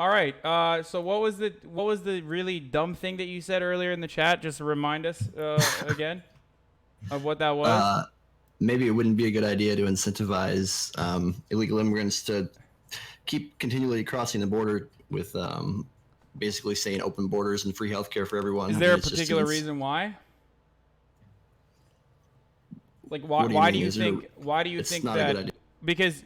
All right. So what was the really dumb thing that you said earlier in the chat? Just to remind us again of what that was. Uh, Maybe it wouldn't be a good idea to incentivize illegal immigrants to keep continually crossing the border with basically saying open borders and free healthcare for everyone. Is I there mean, a it's just particular reason why? Like what do you why do mean? you Is there? think why do you It's think not a good that? idea. Because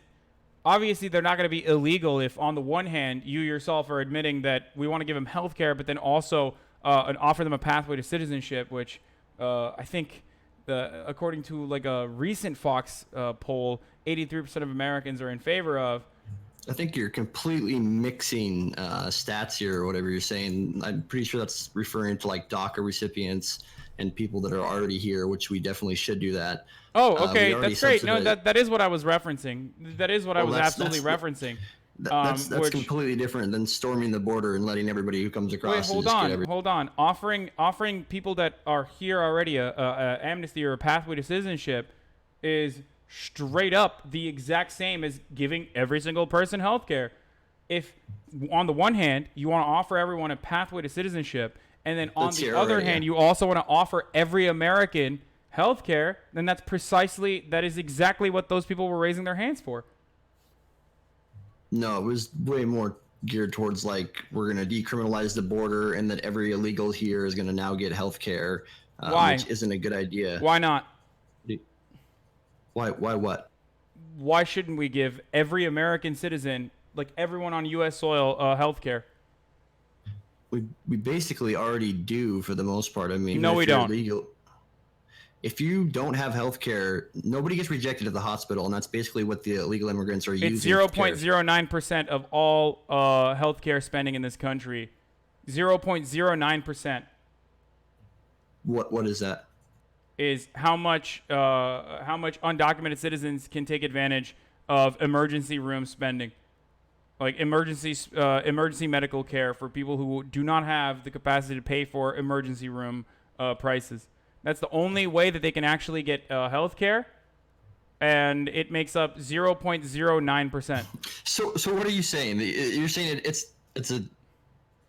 obviously they're not going to be illegal if on the one hand you yourself are admitting that we want to give them health care, but then also and offer them a pathway to citizenship, which I think according to like a recent Fox poll, 83% of Americans are in favor of. I think you're completely mixing stats here, or whatever you're saying. I'm pretty sure that's referring to like DACA recipients and people that are already here, which we definitely should do that. Oh, We okay, already that's great. No, subsidize. that is what I was referencing. That is what I Well, was absolutely that's referencing. that's Which completely different than storming the border and letting everybody who comes Wait, across and hold just get on, every. hold on. Offering people that are here already a amnesty or a pathway to citizenship is straight up the exact same as giving every single person health care. If on the one hand you want to offer everyone a pathway to citizenship, and then on That's the here other already, hand yeah. you also want to offer every American health care, then that is exactly what those people were raising their hands for. No, it was way more geared towards like we're going to decriminalize the border and that every illegal here is going to now get health care, Why? which isn't a good idea. Why not? Why? Why? What? Why shouldn't we give every American citizen, like everyone on U.S. soil, health care? We basically already do for the most part. I mean, No, if we you're don't. illegal, if you don't have health care, nobody gets rejected at the hospital, and that's basically what the illegal immigrants are It's using. for care. 0.09% of all healthcare spending in this country. 0.09% What is that? is how much undocumented citizens can take advantage of emergency room spending, like emergency medical care for people who do not have the capacity to pay for emergency room prices. That's the only way that they can actually get health care, and it makes up 0.09%. So what are you saying? You're saying it's a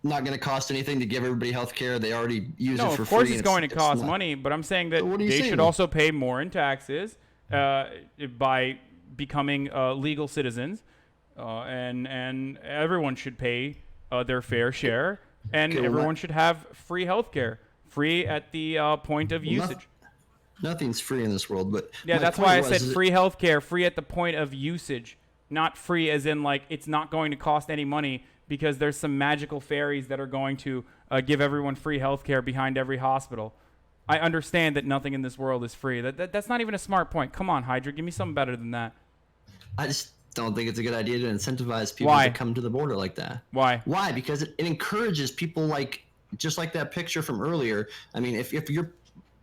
not going to cost anything to give everybody health care. They already use No, it for of course free. it's and going to cost not- money, but I'm saying that So what are you they saying? should also pay more in taxes by becoming legal citizens, and everyone should pay their fair share, and Okay, well, everyone should have free health care, free at the point of usage. Nothing's free in this world, but Yeah, my that's point why I was, said is free health care, free at the point of usage, not free as in like it's not going to cost any money because there's some magical fairies that are going to give everyone free health care behind every hospital. I understand that nothing in this world is free. That's not even a smart point. Come on, Hydra, give me something better than that. I just don't think it's a good idea to incentivize people Why? to come to the border like that. Why? Why? Because it encourages people like just like that picture from earlier. I mean, if you're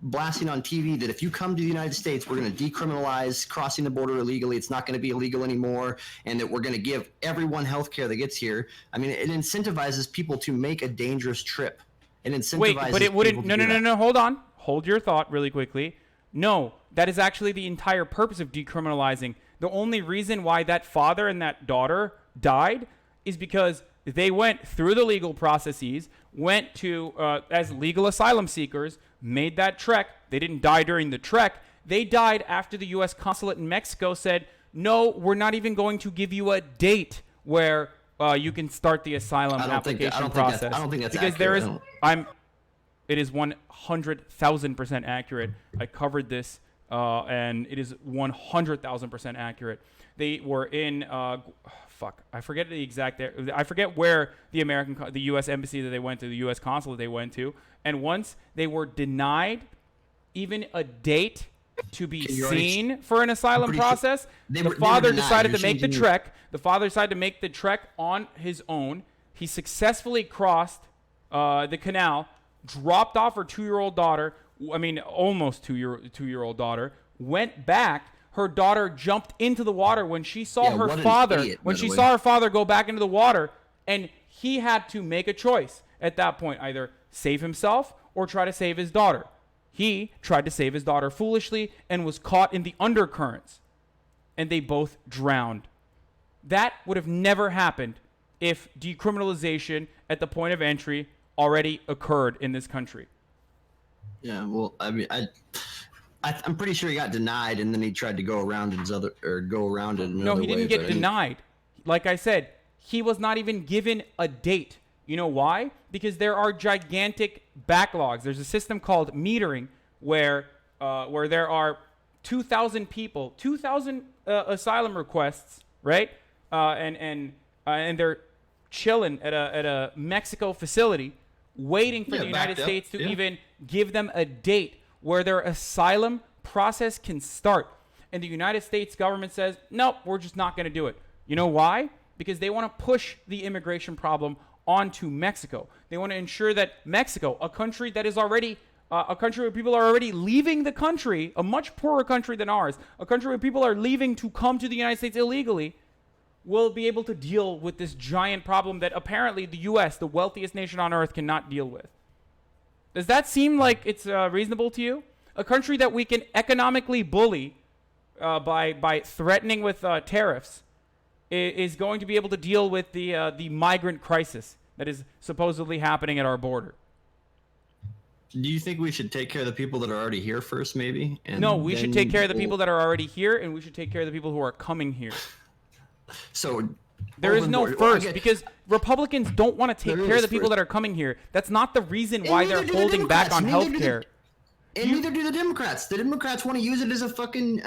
blasting on TV that if you come to the United States, we're going to decriminalize crossing the border illegally. It's not going to be illegal anymore, and that we're going to give everyone health care that gets here. I mean, it incentivizes people to make a dangerous trip. It incentivizes Wait, but it wouldn't. people No, to no, do no, that. no. Hold on. Hold your thought really quickly. No, that is actually the entire purpose of decriminalizing. The only reason why that father and that daughter died is because they went through the legal processes, went to as legal asylum seekers, made that trek. They didn't die during the trek. They died after the U.S. consulate in Mexico said, "No, we're not even going to give you a date where you can start the asylum application process." I don't think that's because accurate. there is. I don't- It is 100,000% accurate. I covered this, and it is 100,000% accurate. They were in, I forget the exact. I forget where the U.S. embassy that they went to, the U.S. consulate they went to, and once they were denied even a date to be Okay, you already- seen for an asylum pretty sure- process, they the were father denied. decided You're to make the changing- trek. The father decided to make the trek on his own. He successfully crossed the canal, dropped off her 2-year-old daughter. I mean, almost two-year-old daughter. Went back. Her daughter jumped into the water when she saw Yeah, her what an father. idiot, When by she the way. saw her father go back into the water, and he had to make a choice at that point: either save himself or try to save his daughter. He tried to save his daughter foolishly and was caught in the undercurrents, and they both drowned. That would have never happened if decriminalization at the point of entry already occurred in this country. Yeah, well, I mean, I'm pretty sure he got denied, and then he tried to go around it another No, way. he didn't get denied. Like I said, he was not even given a date. You know why? Because there are gigantic backlogs. There's a system called metering where there are 2,000 people, 2,000 asylum requests, right? And they're chilling at a Mexico facility, waiting for the United States to even give them a date where their asylum process can start. And the United States government says, nope, we're just not going to do it. You know why? Because they want to push the immigration problem onto Mexico. They want to ensure that Mexico, a country that is already a country where people are already leaving the country, a much poorer country than ours, a country where people are leaving to come to the United States illegally, will be able to deal with this giant problem that apparently the U.S., the wealthiest nation on earth, cannot deal with. Does that seem like it's reasonable to you? A country that we can economically bully by threatening with tariffs is going to be able to deal with the migrant crisis that is supposedly happening at our border. Do you think we should take care of the people that are already here first, maybe? And no, we should take care of the people that are already here, and we should take care of the people who are coming here. So there is no first, because Republicans don't want to take care of the people that are coming here. That's not the reason why they're holding back on health care. And neither do the Democrats. The Democrats want to use it as a voting,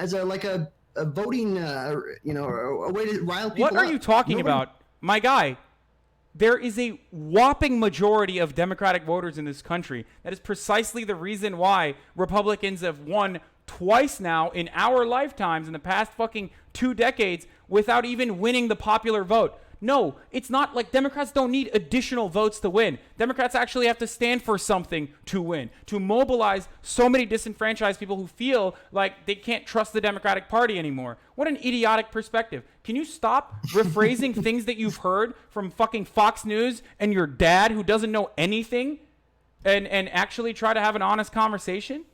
a way to rile people up. What are you talking about? My guy, there is a whopping majority of Democratic voters in this country. That is precisely the reason why Republicans have won twice now in our lifetimes in the past fucking 2 decades without even winning the popular vote. No, it's not like Democrats don't need additional votes to win. Democrats actually have to stand for something to win, to mobilize so many disenfranchised people who feel like they can't trust the Democratic Party anymore. What an idiotic perspective. Can you stop rephrasing things that you've heard from fucking Fox News and your dad who doesn't know anything and actually try to have an honest conversation?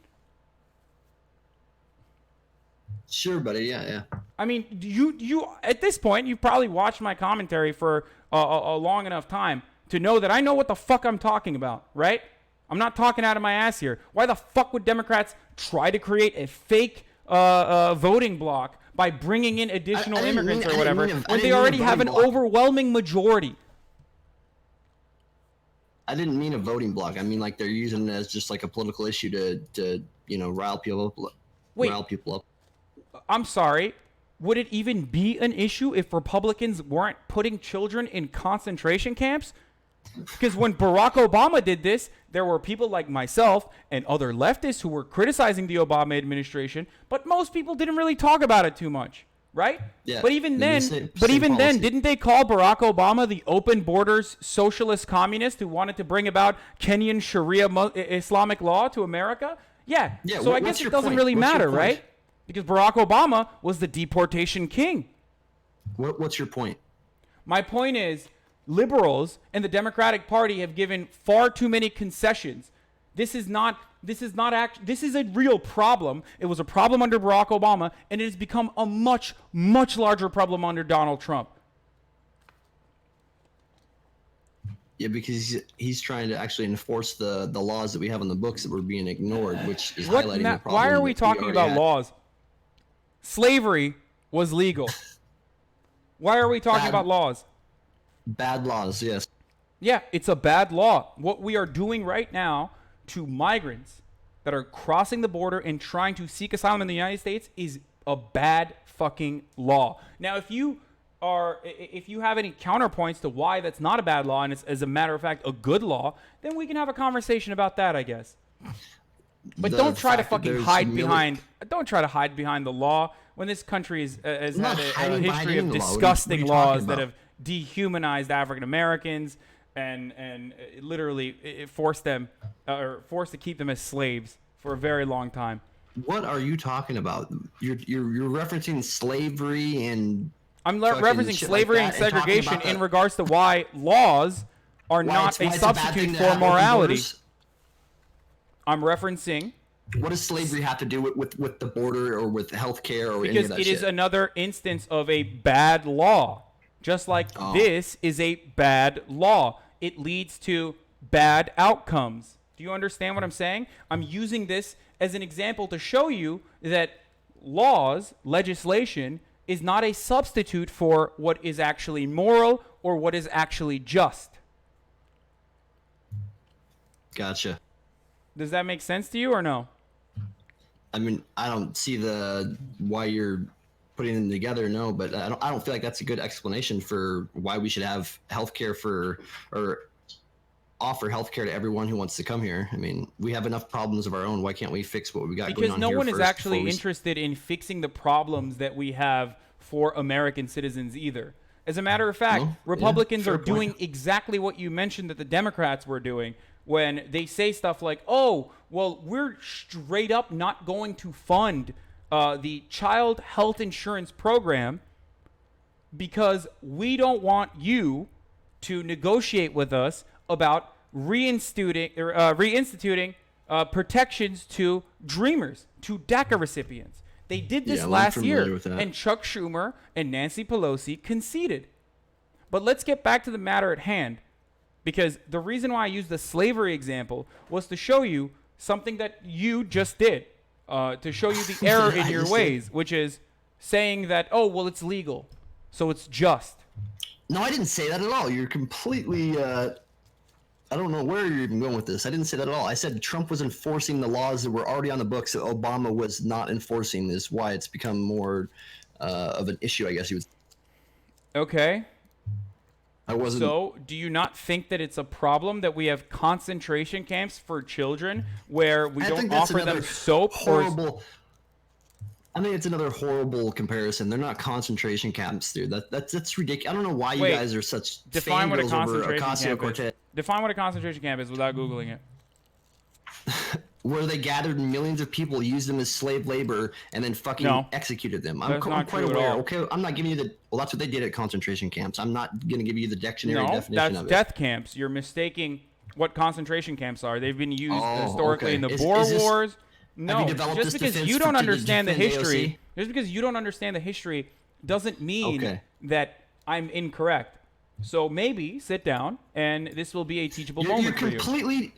Sure, buddy. Yeah. I mean, you at this point, you've probably watched my commentary for a long enough time to know that I know what the fuck I'm talking about, right? I'm not talking out of my ass here. Why the fuck would Democrats try to create a fake voting block by bringing in additional immigrants or whatever when they already have an overwhelming majority? I didn't mean a voting block. I mean, like, they're using it as just like a political issue to rile people up. I'm sorry. Would it even be an issue if Republicans weren't putting children in concentration camps? Because when Barack Obama did this, there were people like myself and other leftists who were criticizing the Obama administration, but most people didn't really talk about it too much, right? Yeah. But even then, didn't they call Barack Obama the open borders socialist communist who wanted to bring about Kenyan Sharia Islamic law to America? Yeah. So I guess it doesn't really matter, right? Because Barack Obama was the deportation king. What's your point? My point is, liberals and the Democratic Party have given far too many concessions. This is a real problem. It was a problem under Barack Obama, and it has become a much, much larger problem under Donald Trump. Yeah, because he's trying to actually enforce the laws that we have on the books that were being ignored, which is highlighting the problem. Why are we talking about laws? Slavery was legal. Why are we talking about laws? Bad laws, yes. Yeah, it's a bad law. What we are doing right now to migrants that are crossing the border and trying to seek asylum in the United States is a bad fucking law. Now, if you have any counterpoints to why that's not a bad law and it's, as a matter of fact, a good law, then we can have a conversation about that, I guess. But don't try to fucking hide behind the law when this country has had a history of disgusting laws that have dehumanized African Americans and literally forced to keep them as slaves for a very long time. What are you talking about? You're referencing slavery and I'm referencing slavery and segregation in regards to why laws are not a substitute for morality. I'm referencing. What does slavery have to do with the border or with healthcare or because any of that it shit? Is another instance of a bad law. Just like this is a bad law. It leads to bad outcomes. Do you understand what I'm saying? I'm using this as an example to show you that legislation, is not a substitute for what is actually moral or what is actually just. Gotcha. Does that make sense to you or no? I mean, I don't see why you're putting them together, no, but I don't feel like that's a good explanation for why we should have healthcare or offer healthcare to everyone who wants to come here. I mean, we have enough problems of our own. Why can't we fix what we got going on here? Because no one is first actually before we interested in fixing the problems that we have for American citizens either. As a matter of fact, Well, Republicans yeah, are fair doing point. exactly what you mentioned that the Democrats were doing when they say stuff like, oh, well, we're straight up not going to fund the child health insurance program because we don't want you to negotiate with us about reinstituting protections to Dreamers, to DACA recipients. They did this Yeah, I'm last familiar year, with that. and Chuck Schumer and Nancy Pelosi conceded. But let's get back to the matter at hand, because the reason why I used the slavery example was to show you something that you just did, to show you the error in I your just ways, which is saying that, oh, well, it's legal, so it's just. No, I didn't say that at all. You're completely. I don't know where you're even going with this. I didn't say that at all. I said Trump was enforcing the laws that were already on the books that Obama was not enforcing. Is why it's become more of an issue, I guess you would. Okay. I wasn't. So, do you not think that it's a problem that we have concentration camps for children where we I don't think that's offer them another soap horrible. I think it's another horrible comparison. They're not concentration camps, dude. That's ridiculous. I don't know why you Wait, guys are such define what a fangirls over concentration camp Ocasio-Cortez. is. Define what a concentration camp is without Googling it. Where they gathered millions of people, used them as slave labor, and then fucking No. executed them. I'm That's not quite true at aware. all. Okay, I'm not giving you the. Well, that's what they did at concentration camps. I'm not going to give you the dictionary No, definition that's of it. death camps. You're mistaking what concentration camps are. They've been used Oh, historically okay. in the Is Boer this- Wars. No, developed just this because defense you don't to understand the defend history, AOC? just because you don't understand the history, doesn't mean Okay. that I'm incorrect. So maybe sit down, and this will be a teachable You're moment for you. completely.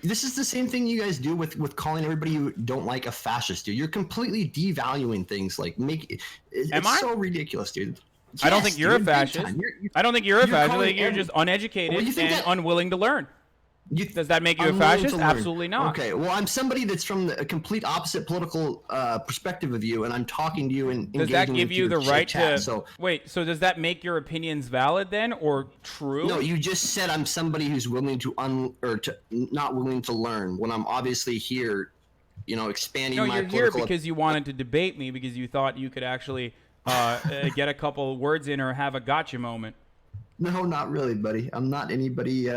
This is the same thing you guys do with calling everybody you don't like a fascist, dude. You're completely devaluing things. Like it's Am I? so ridiculous, dude. I don't Yes, think you're a dude, big fascist. time. I don't think you're a fascist. I calling think you're every- just uneducated Well, you think and that- unwilling to learn. Does that make you a Unwilling to fascist? learn. Absolutely not. Okay, well, I'm somebody that's from a complete opposite political perspective of you, and I'm talking to you and Does that engaging give with you the your right chat, to So wait? So does that make your opinions valid then, or true? no, you just said I'm somebody who's willing to not willing to learn when I'm obviously here, expanding No, my you're here political. because you wanted to debate me because you thought you could actually get a couple words in or have a gotcha moment. No, not really, buddy. I'm not anybody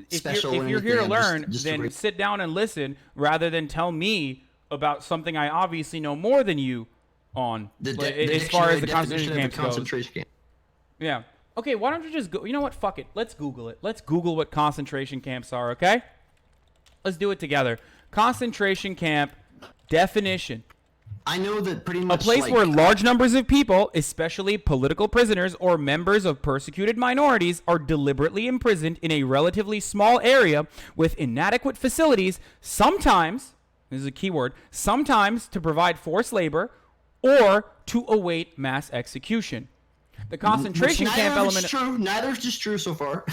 special. If or you're here to anything. I'm learn, just a then reg- sit down and listen rather than tell me about something I obviously know more than you on. As far as the concentration definition of a camps goes. concentration camp. Yeah. Okay, why don't you just go? You know what? Fuck it. Let's Google it. Let's Google what concentration camps are, okay? Let's do it together. Concentration camp definition. I know that pretty A much. place like, where large numbers of people, especially political prisoners or members of persecuted minorities, are deliberately imprisoned in a relatively small area with inadequate facilities, sometimes, this is a key word, sometimes to provide forced labor or to await mass execution. The concentration which camp neither is element. true. Neither is just true so far.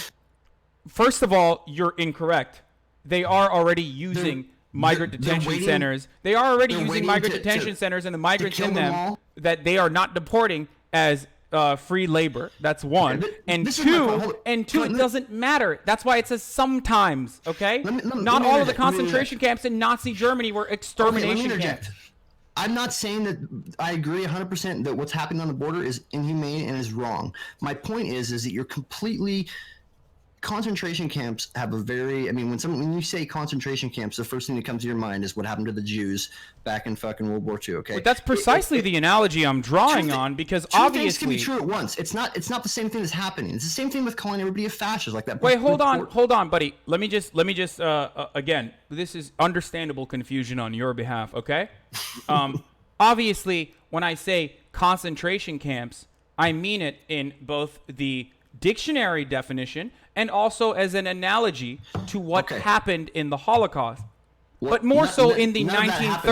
First of all, you're incorrect. They are already using migrant they're detention waiting- centers. They are already they're using waiting migrant to detention centers and the migrants kill in them them all? that they are not deporting as free labor. That's one. Okay, And this is my two, point. Hold on. it doesn't matter. That's why it says sometimes, okay? Let me Not all of the interject. Let me concentration camps in Nazi Germany were Okay, let me extermination interject. camps. I'm not saying that I agree 100% that what's happening on the border is inhumane and is wrong. My point is that you're completely. Concentration camps have a very. I mean, when you say concentration camps, the first thing that comes to your mind is what happened to the Jews back in fucking World War II. Okay, But that's precisely the analogy I'm drawing Two thi- on because two things can obviously. be true at once. It's not the same thing that's happening. It's the same thing with calling everybody a fascist like that. Wait, hold on, buddy. Let me just again, this is understandable confusion on your behalf, okay? Obviously, when I say concentration camps, I mean it in both the dictionary definition and also as an analogy to what Okay. happened in the Holocaust. Well, But more none- so none- in the none of that happened because of the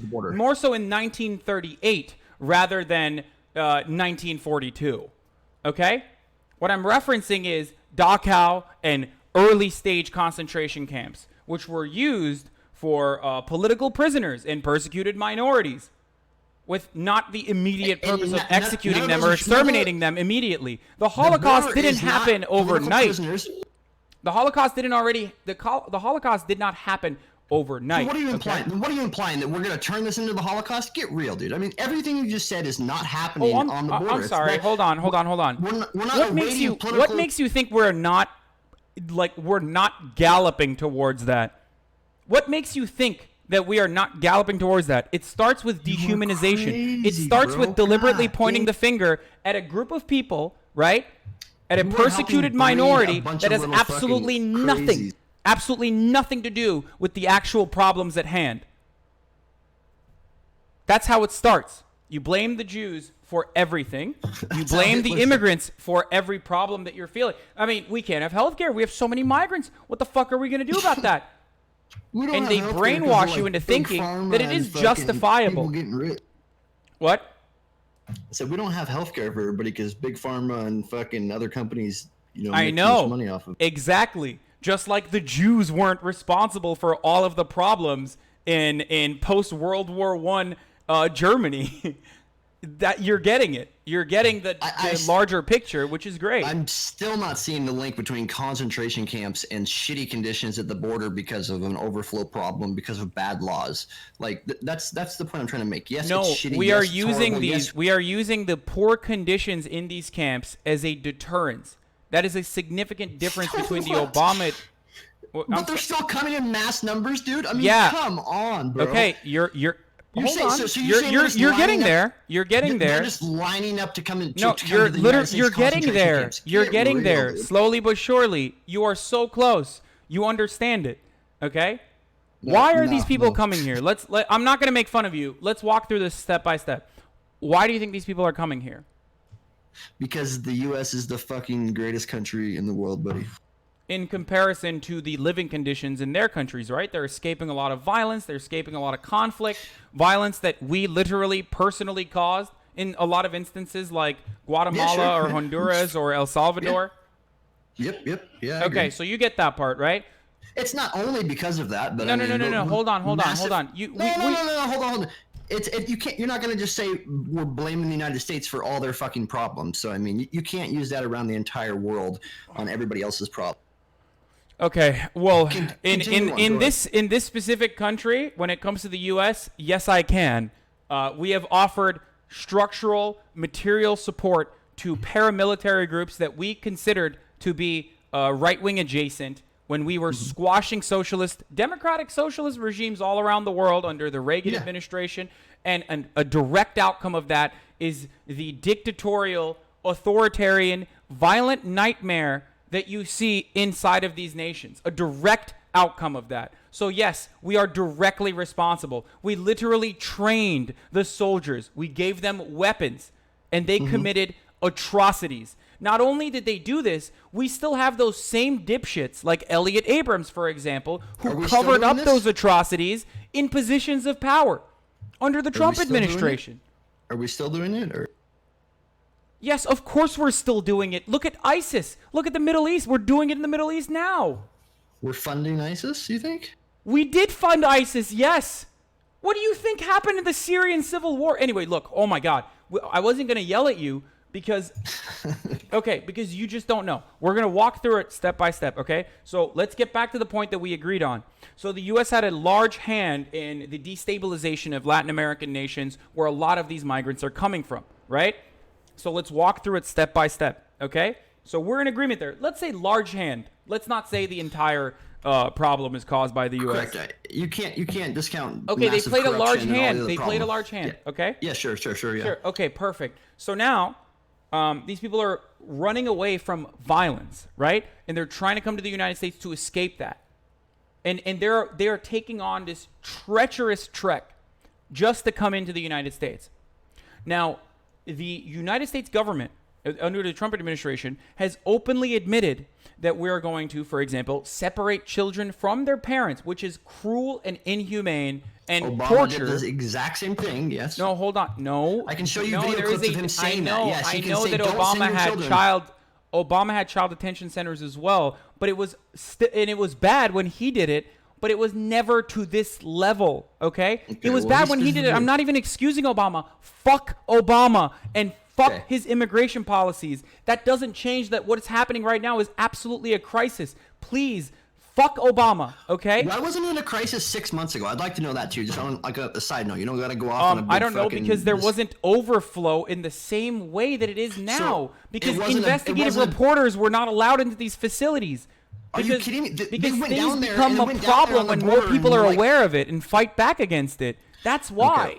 1930s, border. more so in 1938 rather than 1942. Okay? What I'm referencing is Dachau and early stage concentration camps, which were used for political prisoners and persecuted minorities, with not the immediate And purpose of none- executing none of them those or are- exterminating them immediately. The The Holocaust border didn't is not happen political overnight. prisoners. The Holocaust didn't already. The Holocaust did not happen overnight. What are you okay? implying? What are you implying, that we're going to turn this into the Holocaust? Get real, dude. I mean, everything you just said is not happening Oh, on the border. I'm It's sorry. that- Hold on. We're not What makes awaiting you? political. What makes you think we're not galloping towards that? What makes you think that we are not galloping towards that? It starts with dehumanization. It crazy, starts bro. with deliberately God pointing dang. the finger at a group of people, right? At a You are helping persecuted breed minority a bunch that of has little absolutely fucking nothing, crazies. absolutely nothing to do with the actual problems at hand. That's how it starts. You blame the Jews for everything. You That's how blame it the was. immigrants for every problem that you're feeling. I mean, we can't have healthcare. We have so many migrants. What the fuck are we going to do about that? We don't and have they healthcare brainwash because of, you like, into big thinking pharma that it and is fucking justifiable. people getting rich. What? I said we don't have healthcare for everybody because big pharma and fucking other companies, I make too know. much money off of. Exactly. Just like the Jews weren't responsible for all of the problems in post World War I Germany. That you're getting it. You're getting the larger picture, which is great. I'm still not seeing the link between concentration camps and shitty conditions at the border because of an overflow problem, because of bad laws. Like that's the point I'm trying to make. Yes, No, it's shitty. we yes, are it's using horrible, these. yes, We are using the poor conditions in these camps as a deterrence. That is a significant difference between the What? Obama. Well, I'm but they're still coming in mass numbers, dude. I mean, Yeah. come on, bro. okay. You're. Hold saying- on. so you're You're saying you're, they're just you're getting lining up- there. You're getting They're there. just lining up to come in. No, to come you're to the United literally States you're getting concentration there. camps. You're Get getting real, there dude. slowly but surely. You are so close. You understand it. Okay? Why are these people coming here? I'm not going to make fun of you. Let's walk through this step by step. Why do you think these people are coming here? Because the U.S. is the fucking greatest country in the world, buddy. In comparison to the living conditions in their countries, right? They're escaping a lot of violence. They're escaping a lot of conflict, violence that we literally personally caused in a lot of instances like Guatemala sure. or Honduras or El Salvador. Yep. Yeah. I Okay, agree. so you get that part, right? It's not only because of that, but No, I no, mean, no. we're Hold on. massive- No, Hold on. You can't. You're not going to just say we're blaming the United States for all their fucking problems. So I mean, you can't use that around the entire world on everybody else's problem. Okay, well, Continue on, in go this specific country, when it comes to the U.S., yes, I can. We have offered structural, material support to paramilitary groups that we considered to be right-wing adjacent when we were squashing democratic socialist regimes all around the world under the Reagan Yeah. administration. And a direct outcome of that is the dictatorial, authoritarian, violent nightmare that you see inside of these nations. A direct outcome of that. So yes, we are directly responsible. We literally trained the soldiers. We gave them weapons, and they committed atrocities. Not only did they do this, we still have those same dipshits like Elliot Abrams, for example, Are who we still covered doing up this? those atrocities in positions of power under the Trump still doing it? administration. Are we still doing it? Or Yes, of course we're still doing it. Look at ISIS. Look at the Middle East. We're doing it in the Middle East now. we're funding ISIS? You think? We did fund ISIS, yes. What do you think happened in the Syrian civil war? Anyway, look, oh my God. I wasn't going to yell at you because, because you just don't know. We're going to walk through it step by step, okay? So let's get back to the point that we agreed on. So the U.S. had a large hand in the destabilization of Latin American nations where a lot of these migrants are coming from, right? So let's walk through it step by step, okay? So we're in agreement there. Let's say large hand. Let's not say the entire problem is caused by the U.S. Correct. You can't discount. Okay, they massive played a large corruption and all the hand. other They played a problems. large hand, okay? Yeah. Sure. Yeah. Sure. Okay, perfect. So now, these people are running away from violence, right? And they're trying to come to the United States to escape that. And they are taking on this treacherous trek just to come into the United States. Now, the United States government, under the Trump administration, has openly admitted that we're going to, for example, separate children from their parents, which is cruel and inhumane and Obama torture. did the exact same thing. Yes. No, hold on. No, I can show you no, video there is clips of him saying that. Yes, he I can know say, that "Don't send Obama your had children." Obama had child detention centers as well, but it was and it was bad when he did it. But it was never to this level, okay? It was well, bad he when he did it. specifically- I'm not even excusing Obama. Fuck Obama and fuck Okay. his immigration policies. That doesn't change that what is happening right now is absolutely a crisis. Please, fuck Obama, okay? Why wasn't he in a crisis 6 months ago? I'd like to know that too. Just on like a side note, you don't got to go off on a big I don't know fucking- because there this- wasn't overflow in the same way that it is now. Because it wasn't investigative reporters were not allowed into these facilities. Are you Because, kidding me? They because went things down there become and a went down there problem on the when more border people and are were like- aware of it and fight back against it. That's why.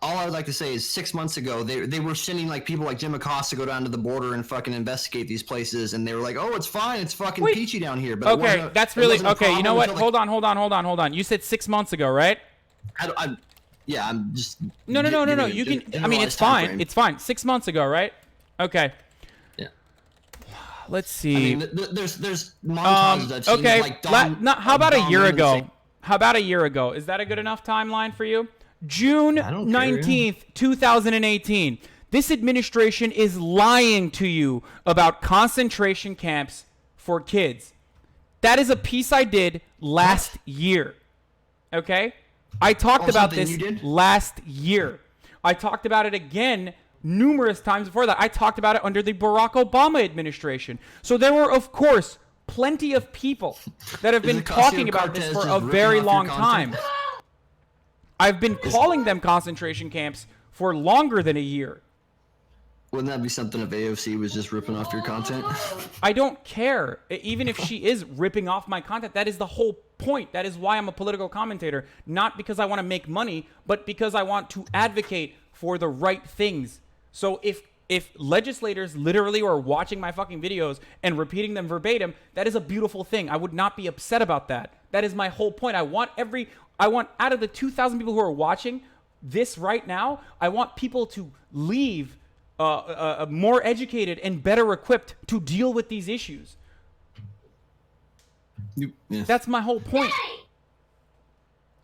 All I would like to say is 6 months ago, they were sending like people like Jim Acosta go down to the border and fucking investigate these places, and they were like, "Oh, it's fine, it's fucking Wait. peachy down here." But Okay, that's really okay. You know what? Hold on. You said 6 months ago, right? I'm just No. You can. I mean, it's fine. It's fine. 6 months ago, right? Okay. Yeah. Let's see. I mean, there's montages I've seen. Okay. Like Dom, how about a Dom year Lemon ago? say- How about a year ago? Is that a good enough timeline for you? June I don't care, 19th, 2018. This administration is lying to you about concentration camps for kids. That is a piece I did last year. Okay? I talked about something this you did? last year. I talked about it again numerous times before that. I talked about it under the Barack Obama administration. So there were, of course, plenty of people that have Is been Ocasio talking about this Cortez for just a ripping very off your long content? time. I've been calling them concentration camps for longer than a year. Wouldn't that be something if AOC was just ripping off your content? I don't care. Even if she is ripping off my content, that is the whole point. That is why I'm a political commentator. Not because I want to make money, but because I want to advocate for the right things. So if legislators literally are watching my fucking videos and repeating them verbatim, that is a beautiful thing. I would not be upset about that. That is my whole point. I want out of the 2,000 people who are watching this right now, I want people to leave more educated and better equipped to deal with these issues. Yeah. That's my whole point.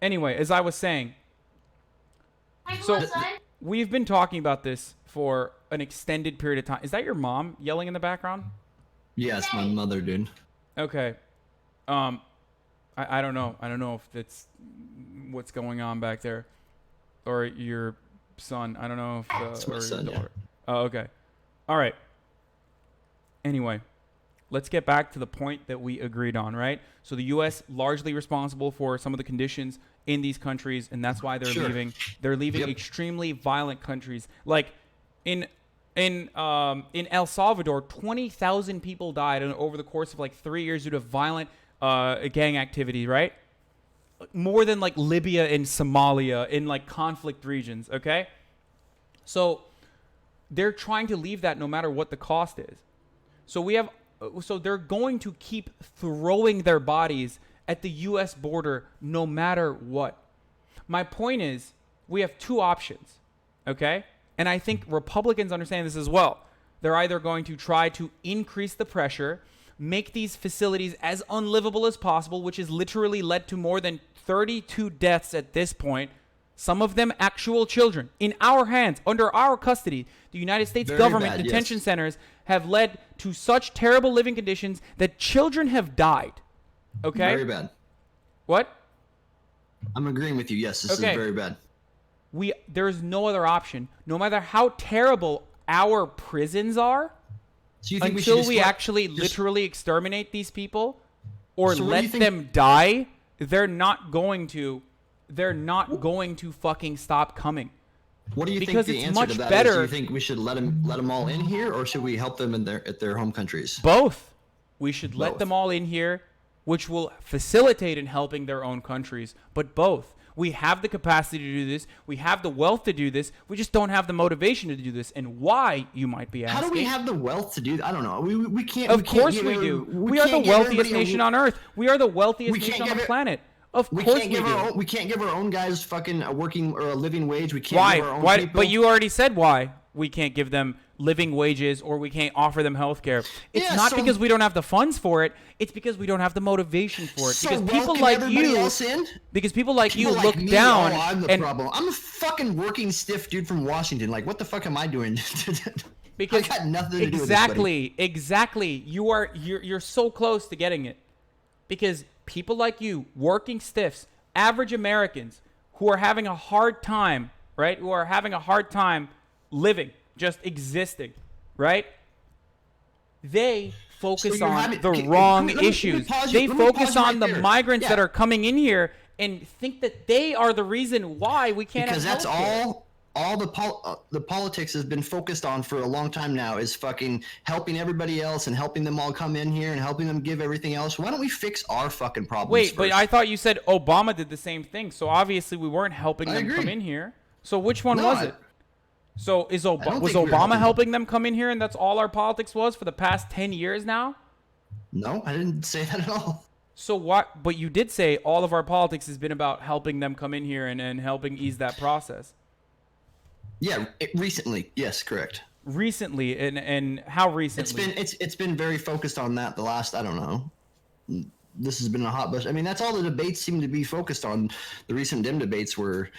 Anyway, as I was saying, so we've been talking about this for an extended period of time. Is that your mom yelling in the background? Yes, my mother, dude. Okay. I don't know. I don't know if that's what's going on back there, or your son. I don't know if It's my or son, your yeah. daughter. Oh, okay. All right. Anyway, let's get back to the point that we agreed on, right? So the U.S. largely responsible for some of the conditions in these countries, and that's why they're Sure. leaving. They're leaving Yep. extremely violent countries, like in El Salvador. 20,000 people died over the course of like 3 years due to violent gang activity, right? More than like Libya and Somalia in like conflict regions. Okay, so they're trying to leave that no matter what the cost is. So they're going to keep throwing their bodies at the U.S. border no matter what. My point is, we have two options, okay? And I think Republicans understand this as well. They're either going to try to increase the pressure, make these facilities as unlivable as possible, which has literally led to more than 32 deaths at this point, some of them actual children, in our hands, under our custody. The United States Very government bad, detention yes. centers have led to such terrible living conditions that children have died. Okay? Very bad. What? I'm agreeing with you. Yes, this Okay. is very bad. There's no other option. No matter how terrible our prisons are, So you think until should we just let- actually just- literally exterminate these people or So what do you let think- them die, they're not going to fucking stop coming. What do you because think the it's answer much to that is? better- Do you think we should let them all in here, or should we help them at their home countries? Both. We should let Both. them all in here, which will facilitate in helping their own countries, but both. We have the capacity to do this. We have the wealth to do this. We just don't have the motivation to do this. And why, you might be asking. How do we have the wealth to do that? I don't know. We can't. Of we can't course give we every- do. We are the can't give wealthiest everybody a- nation on earth. We are the wealthiest We can't nation on give the it- planet. Of We course can't we give do. our own. We can't give our own guys fucking a working or a living wage. We can't Why? give our own Why? people. But you already said why. we can't give them living wages or we can't offer them health care. It's Yeah, not so- because we don't have the funds for it. It's because we don't have the motivation for it. So because people welcome like everybody you, else in? because people like People you like look me, down. oh, I'm the and problem. I'm a fucking working stiff dude from Washington. Like, what the fuck am I doing? because I got nothing to do with this, buddy. exactly. You're so close to getting it. Because people like you, working stiffs, average Americans who are having a hard time, right? Who are having a hard time living, just existing, right? They focus you're on having- the okay, wrong let me issues. pause you- They let me pause focus you on right the there. migrants that Yeah. are coming in here and think that they are the reason why we can't Because have that's healthcare. all the politics has been focused on for a long time now is fucking helping everybody else and helping them all come in here and helping them give everything else. Why don't we fix our fucking problems Wait, but first? I thought you said Obama did the same thing. So obviously we weren't helping I them agree. come in here. So which one No, was I- it? So don't was think we were Obama helping helping them come in here and that's all our politics was for the past 10 years now? No, I didn't say that at all. So what? But you did say all of our politics has been about helping them come in here and helping ease that process. Yeah, recently. Yes, correct. Recently, and how recently? It's been very focused on that the last, I don't know. This has been a hot button. I mean, that's all the debates seem to be focused on. The recent Dem debates were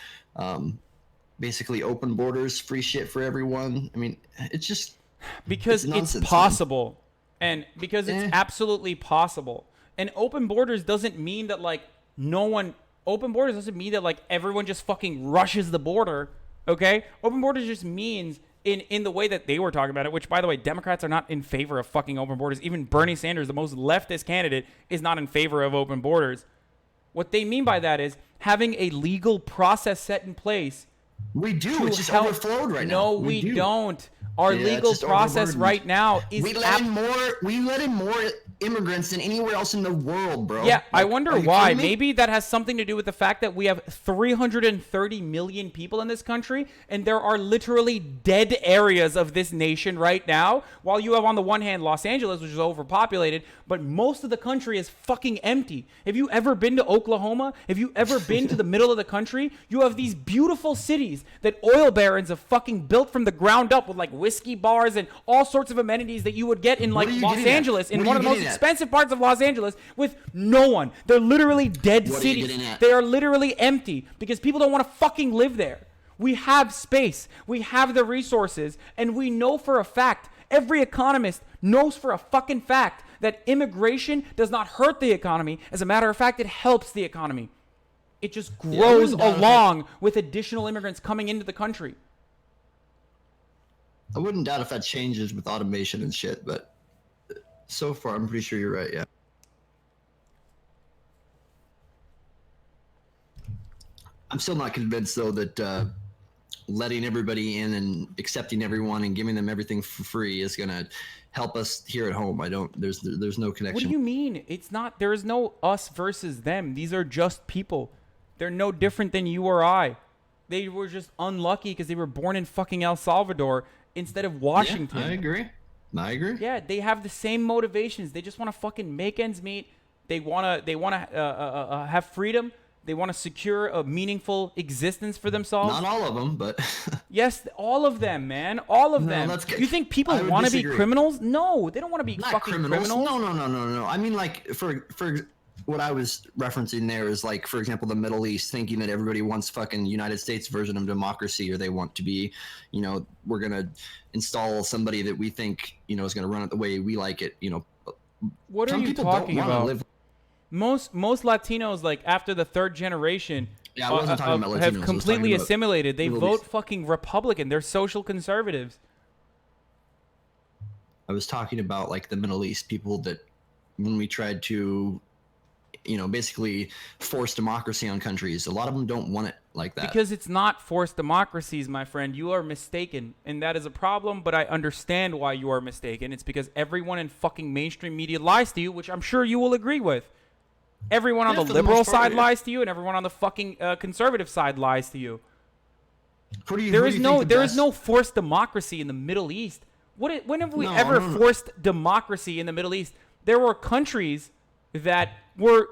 basically open borders, free shit for everyone. I mean, it's just Because It's nonsense, it's man. possible. And because it's Eh. absolutely possible. And open borders doesn't mean that like open borders doesn't mean that like everyone just fucking rushes the border, okay? Open borders just means in the way that they were talking about it, which by the way, Democrats are not in favor of fucking open borders. Even Bernie Sanders, the most leftist candidate, is not in favor of open borders. What they mean by that is having a legal process set in place we do. to It's just help. overflowed right now. No, we do. don't. Our Yeah, it's legal just process overburdened. right now is We let in more immigrants than anywhere else in the world, bro. Yeah, I Like, wonder are you why. kidding me? Maybe that has something to do with the fact that we have 330 million people in this country, and there are literally dead areas of this nation right now. While you have, on the one hand, Los Angeles, which is overpopulated, but most of the country is fucking empty. Have you ever been to Oklahoma? Have you ever been to the middle of the country? You have these beautiful cities that oil barons have fucking built from the ground up with like whiskey bars and all sorts of amenities that you would get in like are you Los getting at? Angeles, in What are one you of the most getting at? expensive parts of Los Angeles, with no one. They're literally dead What are you cities. getting at? They are literally empty because people don't want to fucking live there. We have space. We have the resources. And we know for a fact, every economist knows for a fucking fact that immigration does not hurt the economy. As a matter of fact, it helps the economy. It just I grows wouldn't doubt if along with additional immigrants coming into the country. I wouldn't doubt if that changes with automation and shit, but so far, I'm pretty sure you're right. Yeah. I'm still not convinced though that letting everybody in and accepting everyone and giving them everything for free is gonna help us here at home. I don't. There's no connection. What do you mean? It's not. There is no us versus them. These are just people. They're no different than you or I. They were just unlucky because they were born in fucking El Salvador instead of Washington. Yeah, I agree. I agree. Yeah, they have the same motivations. They just want to fucking make ends meet. They wanna have freedom. They want to secure a meaningful existence for themselves. Not all of them, but Yes, all of them, man. All of No, them. that's good. You think people I would want to be disagree. criminals? No, they don't want to be not fucking criminals. criminals. No. I mean, like for what I was referencing there is like, for example, the Middle East, thinking that everybody wants fucking United States version of democracy, or they want to be, we're gonna install somebody that we think is gonna run it the way we like it. What are Some you people talking don't wanna about? live. Most Latinos, like after the third generation, Yeah, I wasn't talking about Latinos. I have was completely talking about assimilated. They Middle vote East. fucking Republican. They're social conservatives. I was talking about like the Middle East people that when we tried to, basically force democracy on countries, a lot of them don't want it like that. Because it's not forced democracies, my friend. You are mistaken. And that is a problem, but I understand why you are mistaken. It's because everyone in fucking mainstream media lies to you, which I'm sure you will agree with. Everyone on Yeah, the for the liberal most part, side yeah. lies to you, and everyone on the fucking conservative side lies to you. Who do you- There who is do you no think the there is best- no forced democracy in the Middle East. When have we No, ever no. forced democracy in the Middle East? There were countries that were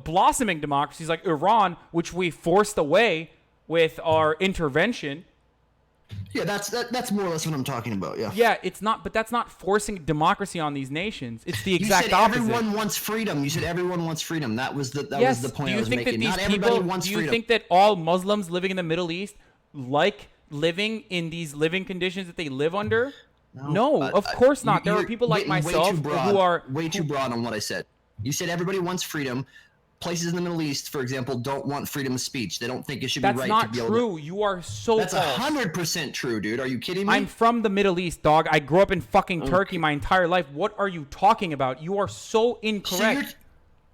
blossoming democracies like Iran, which we forced away with our intervention. Yeah, that's more or less what I'm talking about. Yeah. Yeah, it's not, but that's not forcing democracy on these nations. It's the exact you said opposite. everyone wants freedom. You said everyone wants freedom. That was the Yes. point Do I you was think that making. these Not everybody people? wants Do you freedom. think that all Muslims living in the Middle East like living in these living conditions that they live under? No, of course not. There are people like myself who are way too broad on what I said. You said everybody wants freedom. Places in the Middle East, for example, don't want freedom of speech. They don't think it should be That's right not to be able true. You are so That's false. 100% true, dude. Are you kidding me? I'm from the Middle East, dog. I grew up in fucking Turkey my entire life. What are you talking about? You are so incorrect.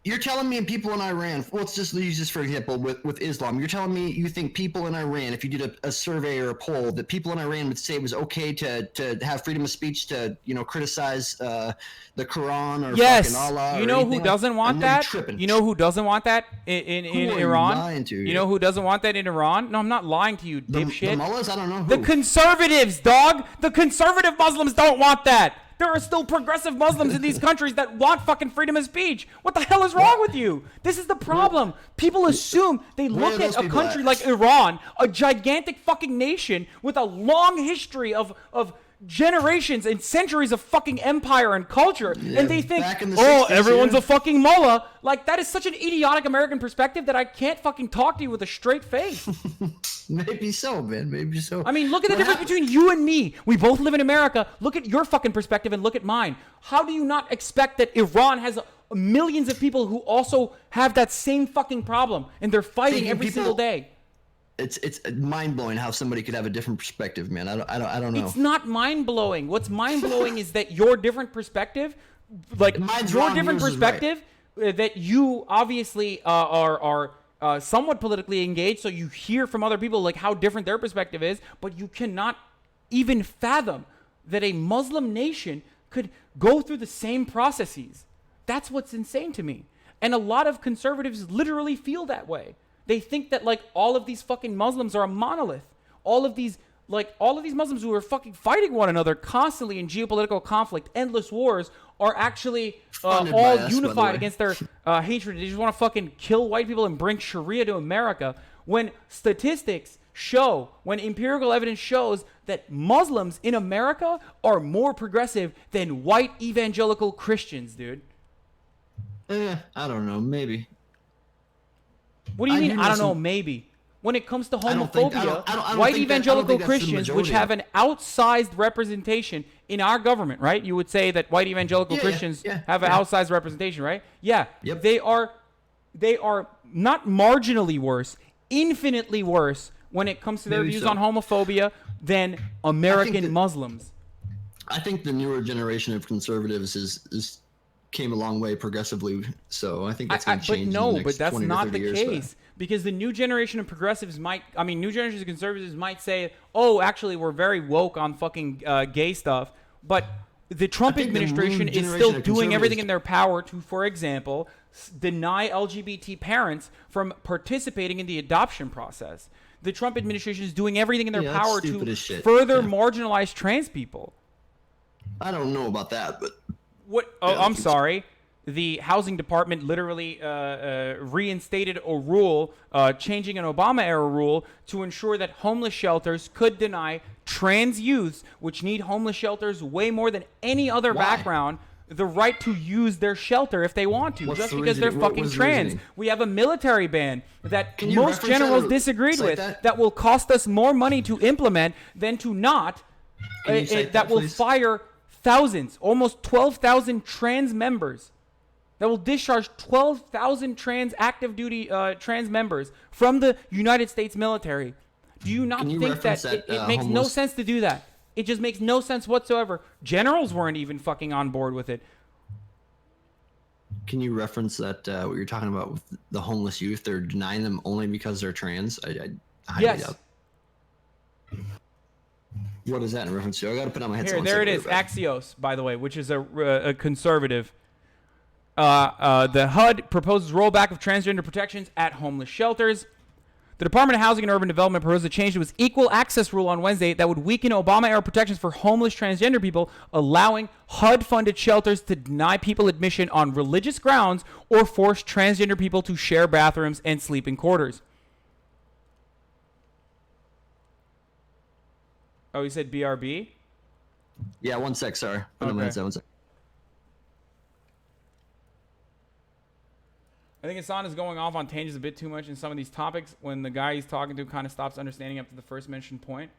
You're telling me people in Iran, let's just use this for example with Islam. You're telling me you think people in Iran, if you did a survey or a poll, that people in Iran would say it was okay to have freedom of speech to, criticize the Quran or fucking Allah? You know who doesn't want that? You know who doesn't want that in Who are you Iran? lying to? You know who doesn't want that in Iran? No, I'm not lying to you, The dipshit. mullahs? I don't know who. The conservatives, dog. The conservative Muslims don't want that. There are still progressive Muslims in these countries that want fucking freedom of speech. What the hell is wrong with you? This is the problem. People assume they look at a country like Iran, a gigantic fucking nation with a long history of generations and centuries of fucking empire and culture, and they think, back in the oh, 60s, everyone's yeah. a fucking mullah. Like, that is such an idiotic American perspective that I can't fucking talk to you with a straight face. Maybe so, man. Maybe so. I mean, look at the difference between you and me. We both live in America. Look at your fucking perspective and look at mine. How do you not expect that Iran has millions of people who also have that same fucking problem, and they're fighting Thinking every people- single day? It's mind blowing how somebody could have a different perspective, man. I don't know. It's not mind blowing. What's mind blowing is that your different perspective, like Mine's your wrong, different yours is right. perspective, that you obviously are somewhat politically engaged, so you hear from other people like how different their perspective is, but you cannot even fathom that a Muslim nation could go through the same processes. That's what's insane to me. And a lot of conservatives literally feel that way. They think that like all of these fucking Muslims are a monolith. All of these Muslims who are fucking fighting one another constantly in geopolitical conflict, endless wars, are actually Funded by all us, by the unified way. against their hatred. They just want to fucking kill white people and bring Sharia to America. When statistics show, when empirical evidence shows that Muslims in America are more progressive than white evangelical Christians, dude. I don't know. Maybe. What do you I mean? do know I don't know. some- Maybe. When it comes to don't think- homophobia, I don't- I don't white think that- I don't evangelical think that's the Christians, which majority have of an outsized representation in our government, right? You would say that white evangelical Yeah, Christians yeah, have an yeah. outsized representation, right? Yeah. Yep. They are not marginally worse, infinitely worse when it comes to their Maybe views so. on homophobia than American Muslims. I think the newer generation of conservatives is came a long way progressively. So I think that's going to But change. in no, the next but that's 20 or not 30 the years, case. Because the new generation of progressives new generation of conservatives might say, oh, actually, we're very woke on fucking gay stuff. But the Trump think the new administration is generation still of doing everything conservatives- in their power to, for example, deny LGBT parents from participating in the adoption process. The Trump administration is doing everything in their Yeah, that's power stupid to as shit. further Yeah. marginalize trans people. I don't know about that, but What? Oh, I'm sorry. The housing department literally reinstated a rule, changing an Obama-era rule to ensure that homeless shelters could deny trans youths, which need homeless shelters way more than any other Why? background, the right to use their shelter if they want to, What's just the because they're reasoning? What fucking was the trans. reasoning? We have a military ban that Can you most reference that generals or disagreed cite with that? will cost us more money to implement than to not. Can you cite That that, will please? fire thousands, almost 12,000 trans members. That will discharge 12,000 active duty trans members from the United States military. Do you not Can you think that reference that, it makes no homeless- sense to do that? It just makes no sense whatsoever. Generals weren't even fucking on board with it. can you reference that what you're talking about with the homeless youth? They're denying them only because they're trans. I highly Yes. doubt. What is that in reference to? I got to put on my headset. Here, one there it second, is. we're back. Axios, by the way, which is a conservative. The HUD proposes rollback of transgender protections at homeless shelters. The Department of Housing and Urban Development proposed a change to its equal access rule on Wednesday that would weaken Obama-era protections for homeless transgender people, allowing HUD-funded shelters to deny people admission on religious grounds or force transgender people to share bathrooms and sleeping quarters. Oh, you said BRB? Yeah, one sec. Sorry. Put on my Okay. headset, one sec. I think Hassan is going off on tangents a bit too much in some of these topics when the guy he's talking to kind of stops understanding up to the first mentioned point.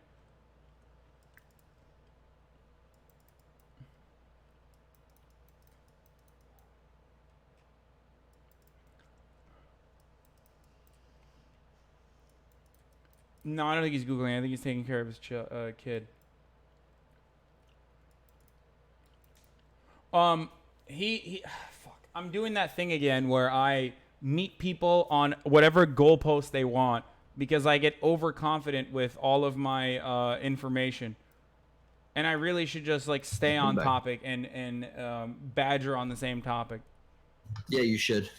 No, I don't think he's Googling. I think he's taking care of his kid. Fuck. I'm doing that thing again where I meet people on whatever goalpost they want because I get overconfident with all of my information, and I really should just like stay on topic and badger on the same topic. Yeah, you should.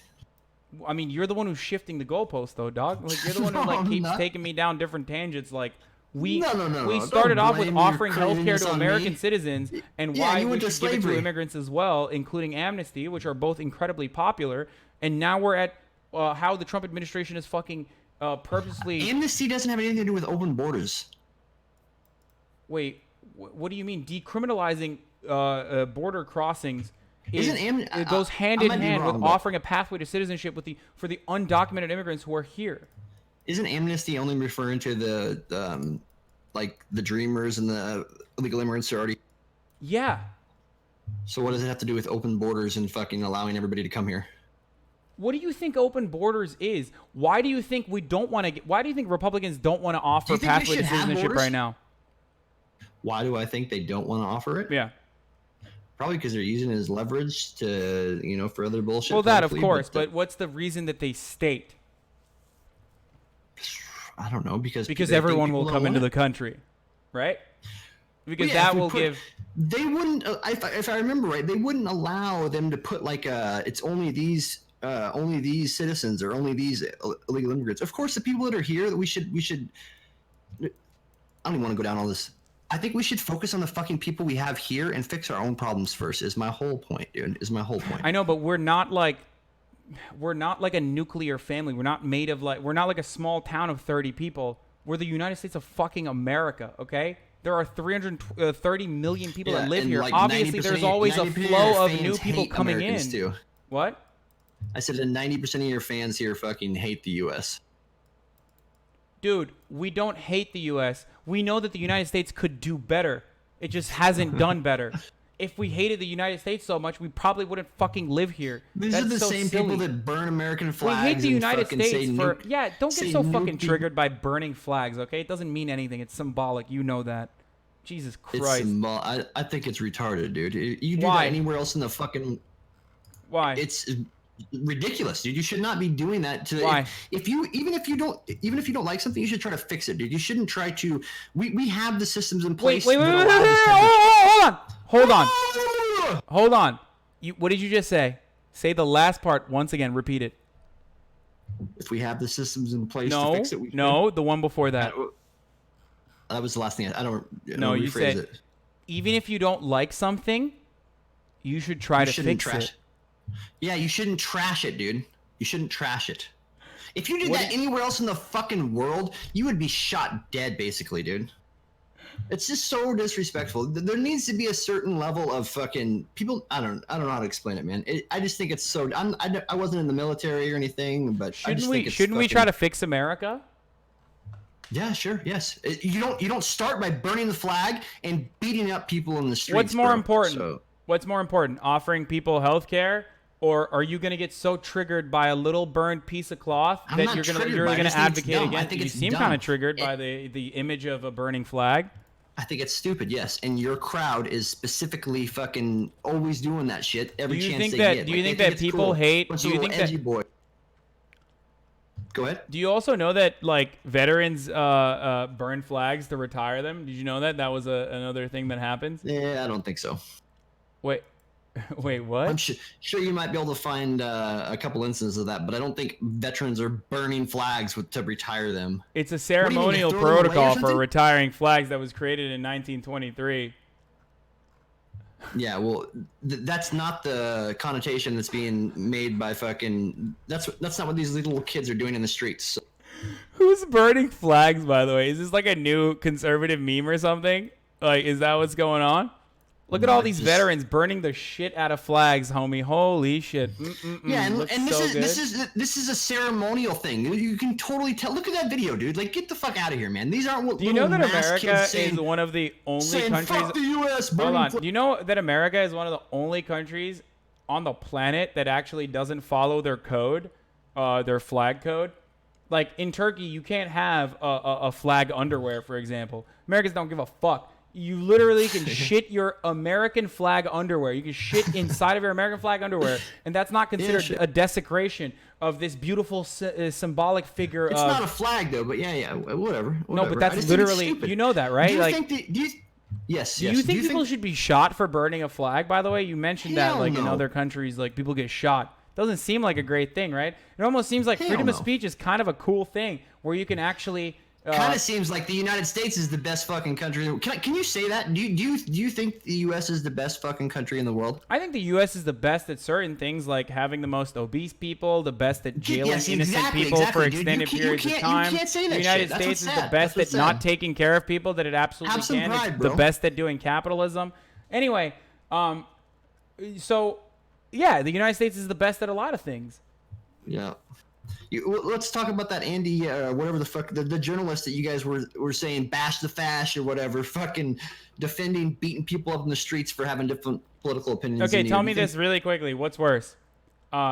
I mean, you're the one who's shifting the goalpost, though, dog. Like, you're the one who like I'm keeps not. taking me down different tangents. Like, we No. we Don't started off with blame your offering healthcare craziness to on American me. citizens and Yeah, why you we went to should give it to slavery. immigrants as well, including amnesty, which are both incredibly popular. And now we're at how the Trump administration is fucking purposely. Amnesty doesn't have anything to do with open borders. Wait, what do you mean decriminalizing border crossings? It goes hand I in might be hand wrong, with but- offering a pathway to citizenship for the undocumented immigrants who are here. Isn't amnesty only referring to the like the dreamers and the illegal immigrants who are already? Yeah. So what does it have to do with open borders and fucking allowing everybody to come here? What do you think open borders is? Why do you think we don't want to? Why do you think Republicans don't want to offer you think we pathway to should have citizenship borders? right now? Why do I think they don't want to offer it? Yeah. Probably because they're using it as leverage to, for other bullshit. Well, that of politically, course, but what's the reason that they state? I don't know because Because they think everyone people will don't come want into it. the country, right? Because Well, yeah, that if we will put- give. They wouldn't. If I remember right, they wouldn't allow them to put like it's only these citizens or only these illegal immigrants. Of course, the people that are here that we should. I don't even want to go down all this. I think we should focus on the fucking people we have here and fix our own problems first. Is my whole point, dude. Is my whole point. I know, but we're not like a nuclear family. We're not made of we're not like a small town of 30 people. We're the United States of fucking America, okay? There are 330 million people that live and here. like Obviously, 90% there's always a 90% of your flow of fans new people hate coming Americans in. Too. What? I said that 90% of your fans here fucking hate the U.S. Dude, we don't hate the U.S. We know that the United States could do better. It just hasn't done better. If we hated the United States so much, we probably wouldn't fucking live here. These That's are the so same silly. people that burn American We flags. hate the and United fucking say States for nuke- don't say get so nuke fucking people. triggered by burning flags, okay? It doesn't mean anything. It's symbolic. You know that. Jesus Christ. I think it's retarded, dude. You do Why? that anywhere else in the fucking. Why? It's ridiculous, dude. You should not be doing that to. Why? If you even if you don't like something, you should try to fix it, dude. You shouldn't try to. We have the systems in Wait, place. wait, wait, that wait, allow wait, this wait, type of- hold on. Hold on. What did you just say? Say the last part once again. Repeat it. If we have the systems in place to No, fix it, we no, the one before that. should. That was the last thing. I don't. No, you rephrase said it. even if you don't like something, you should try You to shouldn't fix trash it. Yeah, you shouldn't trash it, dude. You shouldn't trash it. If you did What that anywhere else in the fucking world, you would be shot dead, basically, dude. It's just so disrespectful. There needs to be a certain level of fucking people. I don't know how to explain it, man. I just think it's so. I wasn't in the military or anything, but I Shouldn't just we? think it's Shouldn't we fucking- try to fix America? Yeah, sure, yes. You don't start by burning the flag and beating up people in the streets. What's more bro. important? So- What's more important? Offering people health care, or are you going to get so triggered by a little burned piece of cloth I'm that not you're triggered going by it. I to just think it's advocate dumb. I against? think You it's seem dumb. kind of triggered by the image of a burning flag. I think it's stupid, yes. And your crowd is specifically fucking always doing that shit every Do you chance think they that- get. do you Like, think they that it's people cool. hate- Bunch do of you little think that- edgy boy. Go ahead. Do you also know that like veterans burn flags to retire them? Did you know that was another thing that happens? Yeah, I don't think so. Wait, wait, what? I'm sure you might be able to find a couple instances of that, but I don't think veterans are burning flags to retire them. It's a do you mean, ceremonial throw them away or protocol for something? retiring flags that was created in 1923. Yeah, well, that's not the connotation that's being made by fucking. That's not what these little kids are doing in the streets. So Who's burning flags, by the way? Is this like a new conservative meme or something? Like, is that what's going on? Look at all these veterans burning the shit out of flags, homie. Holy shit. Yeah, and Looks this is a ceremonial thing. You can totally tell. Look at that video, dude. Like, get the fuck out of here, man. These aren't. Do you know that America is one of the only countries? Fuck the U.S. Hold on. Do you know that America is one of the only countries on the planet that actually doesn't follow their code, their flag code? Like in Turkey, you can't have a flag underwear, for example. Americans don't give a fuck. You literally can shit your American flag underwear. You can shit inside of your American flag underwear, and that's not considered a desecration of this beautiful symbolic figure. It's not a flag though, but yeah, whatever. No, but that's literally, you know that, right? Do you like, think yes. Do you think people should be shot for burning a flag? By the way, you mentioned that like in other countries, like people get shot. Doesn't seem like a great thing, right? It almost seems like freedom of speech is kind of a cool thing where you can actually. Kind of seems like the United States is the best fucking country. Can you say that? Do you think the U.S. is the best fucking country in the world? I think the U.S. is the best at certain things, like having the most obese people, the best at jailing innocent people for extended periods of time. You can't say that the United States is the best at not taking care of people that it absolutely can. It's the best at doing capitalism. Anyway, so yeah, the United States is the best at a lot of things. Yeah. Let's talk about that Andy, whatever the fuck, the journalist that you guys were saying, bash the fash or whatever, fucking defending, beating people up in the streets for having different political opinions. Okay, tell me this really quickly. What's worse?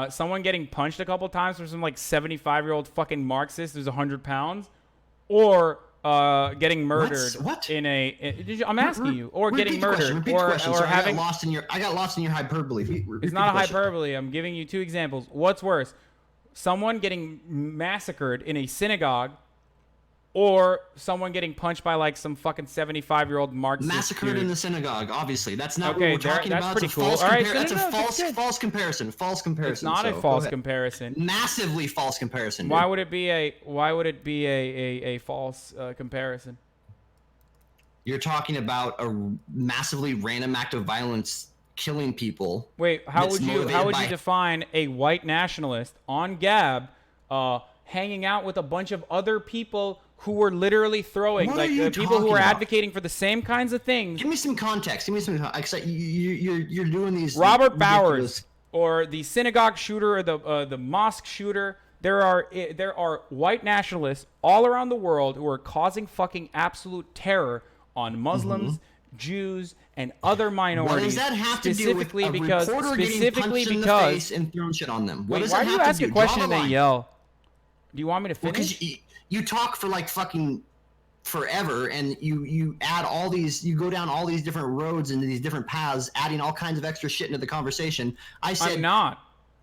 Someone getting punched a couple times from some like 75-year-old fucking Marxist who's 100 pounds, or getting murdered in a. I'm asking you, or getting murdered, or having. I got lost in your hyperbole. It's not a hyperbole. I'm giving you two examples. What's worse? Someone getting massacred in a synagogue, or someone getting punched by like some fucking 75-year-old Marxist massacred dude. in the synagogue. Obviously, that's not what we're talking about. That's pretty cool. All right, that's a false comparison. False comparison. It's not a false comparison. Massively false comparison. Dude. Why would it be a false comparison? You're talking about a massively random act of violence. Killing people. Wait, how would you define a white nationalist on Gab hanging out with a bunch of other people who were literally throwing, like people who were advocating for the same kinds of things? Give me some context. You're doing these. Robert Bowers, or the synagogue shooter, or the mosque shooter. There are white nationalists all around the world who are causing fucking absolute terror on Muslims, Jews, and other minorities. What does that have to do with a reporter getting punched in the face and throwing shit on them? Wait, why do you ask a question and then yell? Do you want me to finish? Because you talk for like fucking forever, and you add all these, you go down all these different roads into these different paths, adding all kinds of extra shit into the conversation. I said, I'm not.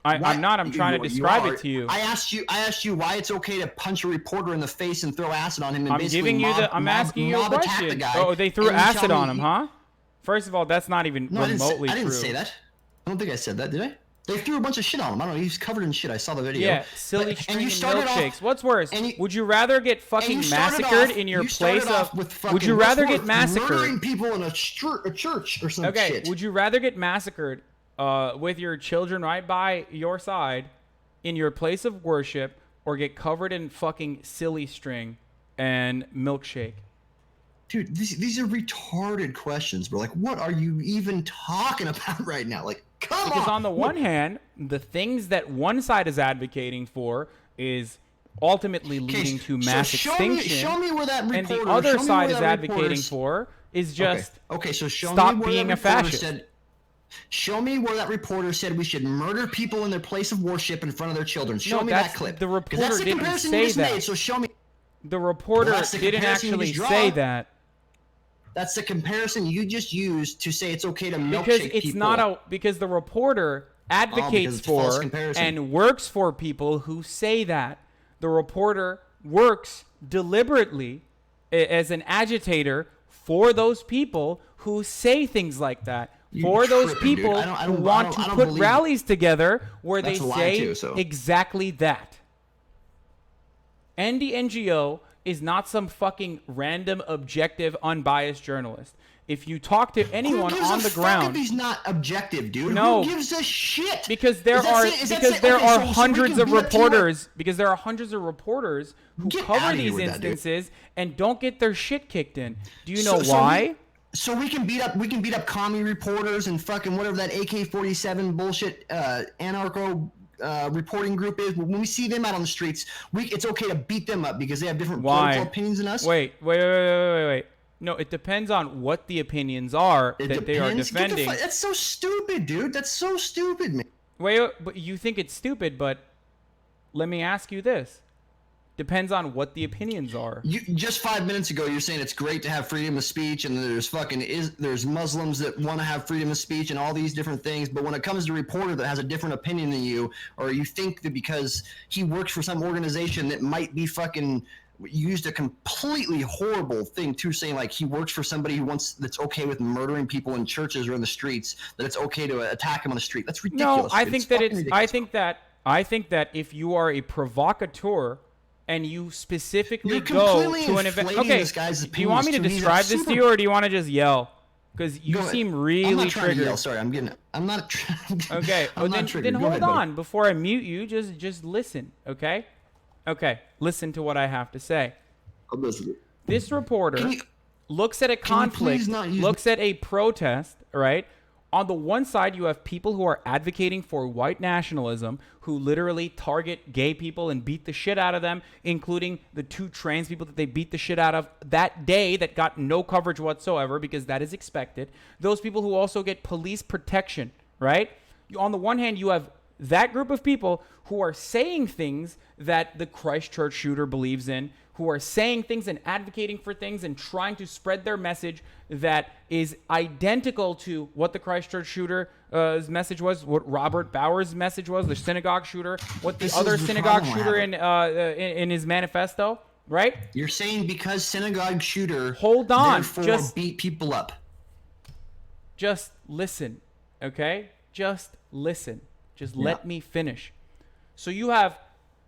I'm not. I'm trying to describe it to you. I asked you why it's okay to punch a reporter in the face and throw acid on him and I'm asking you a question. Oh, they threw acid on him, huh? First of all, that's not even remotely true. I didn't say that. I don't think I said that, did I? They threw a bunch of shit on him. I don't know. He's covered in shit. I saw the video. Yeah, silly string and milkshakes. What's worse? Would you rather get fucking massacred in your place of? Would you rather get massacred? Murdering people in a church or some shit. Okay. Would you rather get massacred with your children right by your side in your place of worship, or get covered in fucking silly string and milkshake? Dude, these are retarded questions, bro. Like, what are you even talking about right now? Like, come on. Because on the one hand, the things that one side is advocating for is ultimately leading to mass extinction. Show me where that reporter. And the other side is advocating for is just stop being a fascist. Show me where that reporter said we should murder people in their place of worship in front of their children. Show me that clip. The reporter didn't say that. So show me. The reporter didn't actually say that. That's the comparison you just used to say it's okay to milkshake people. Because the reporter advocates for and works for people who say that. The reporter works deliberately as an agitator for those people who say things like that. For those people who want to put rallies together where they say exactly that. Andy NGO is not some fucking random, objective, unbiased journalist. if you talk to anyone Who gives on a the fuck ground, if he's not objective, dude? No. Who gives a shit? because there Is that are it? Is that because it? there Okay, are so we hundreds can of beat up T.Y. reporters because there are hundreds of reporters who Get cover outta here these with that, dude. instances and don't get their shit kicked in. Do you So- know so why? So we can beat up commie reporters and fucking whatever that AK-47 bullshit anarcho reporting group is. When we see them out on the streets, it's okay to beat them up because they have different Why? political opinions than us. Wait. No, it depends on what the opinions are that they are depends. Get the defending. That's so stupid, dude. That's so stupid, man. Wait, but you think it's stupid, but let me ask you this. Depends on what the opinions are. You just 5 minutes ago, you're saying it's great to have freedom of speech, and there's Muslims that want to have freedom of speech and all these different things. But when it comes to a reporter that has a different opinion than you, or you think that because he works for some organization that might be fucking used a completely horrible thing too, saying like he works for somebody that's okay with murdering people in churches or in the streets, that it's okay to attack him on the street. That's ridiculous. No, I dude. think It's that fucking ridiculous. I think that if you are a provocateur and you specifically You're go completely to an event, inflating okay, this guy's do you want me to opinions, too. He's describe a this to super- you, or do you want to just yell? Because you Go ahead. seem I'm really not trying to triggered. yell. Sorry, I'm not. Okay, I'm well, not then triggered. Go hold ahead, buddy. on. Before I mute you, just listen, okay? Okay, listen to what I have to say. I'm listening. This reporter Can you- looks at a you conflict, please not use- looks at a protest, right? On the one side, you have people who are advocating for white nationalism, who literally target gay people and beat the shit out of them, including the 2 trans people that they beat the shit out of that day that got no coverage whatsoever because that is expected. Those people who also get police protection, right? On the one hand, you have that group of people who are saying things that the Christchurch shooter believes in, who are saying things and advocating for things and trying to spread their message that is identical to what the Christchurch shooter's message was, what Robert Bauer's message was, the synagogue shooter, what the This other is the synagogue problem I shooter have. in his manifesto, right? You're saying because synagogue shooter, Hold on, therefore just- beat people up. Just listen, okay? Just listen. Just let me finish. So you have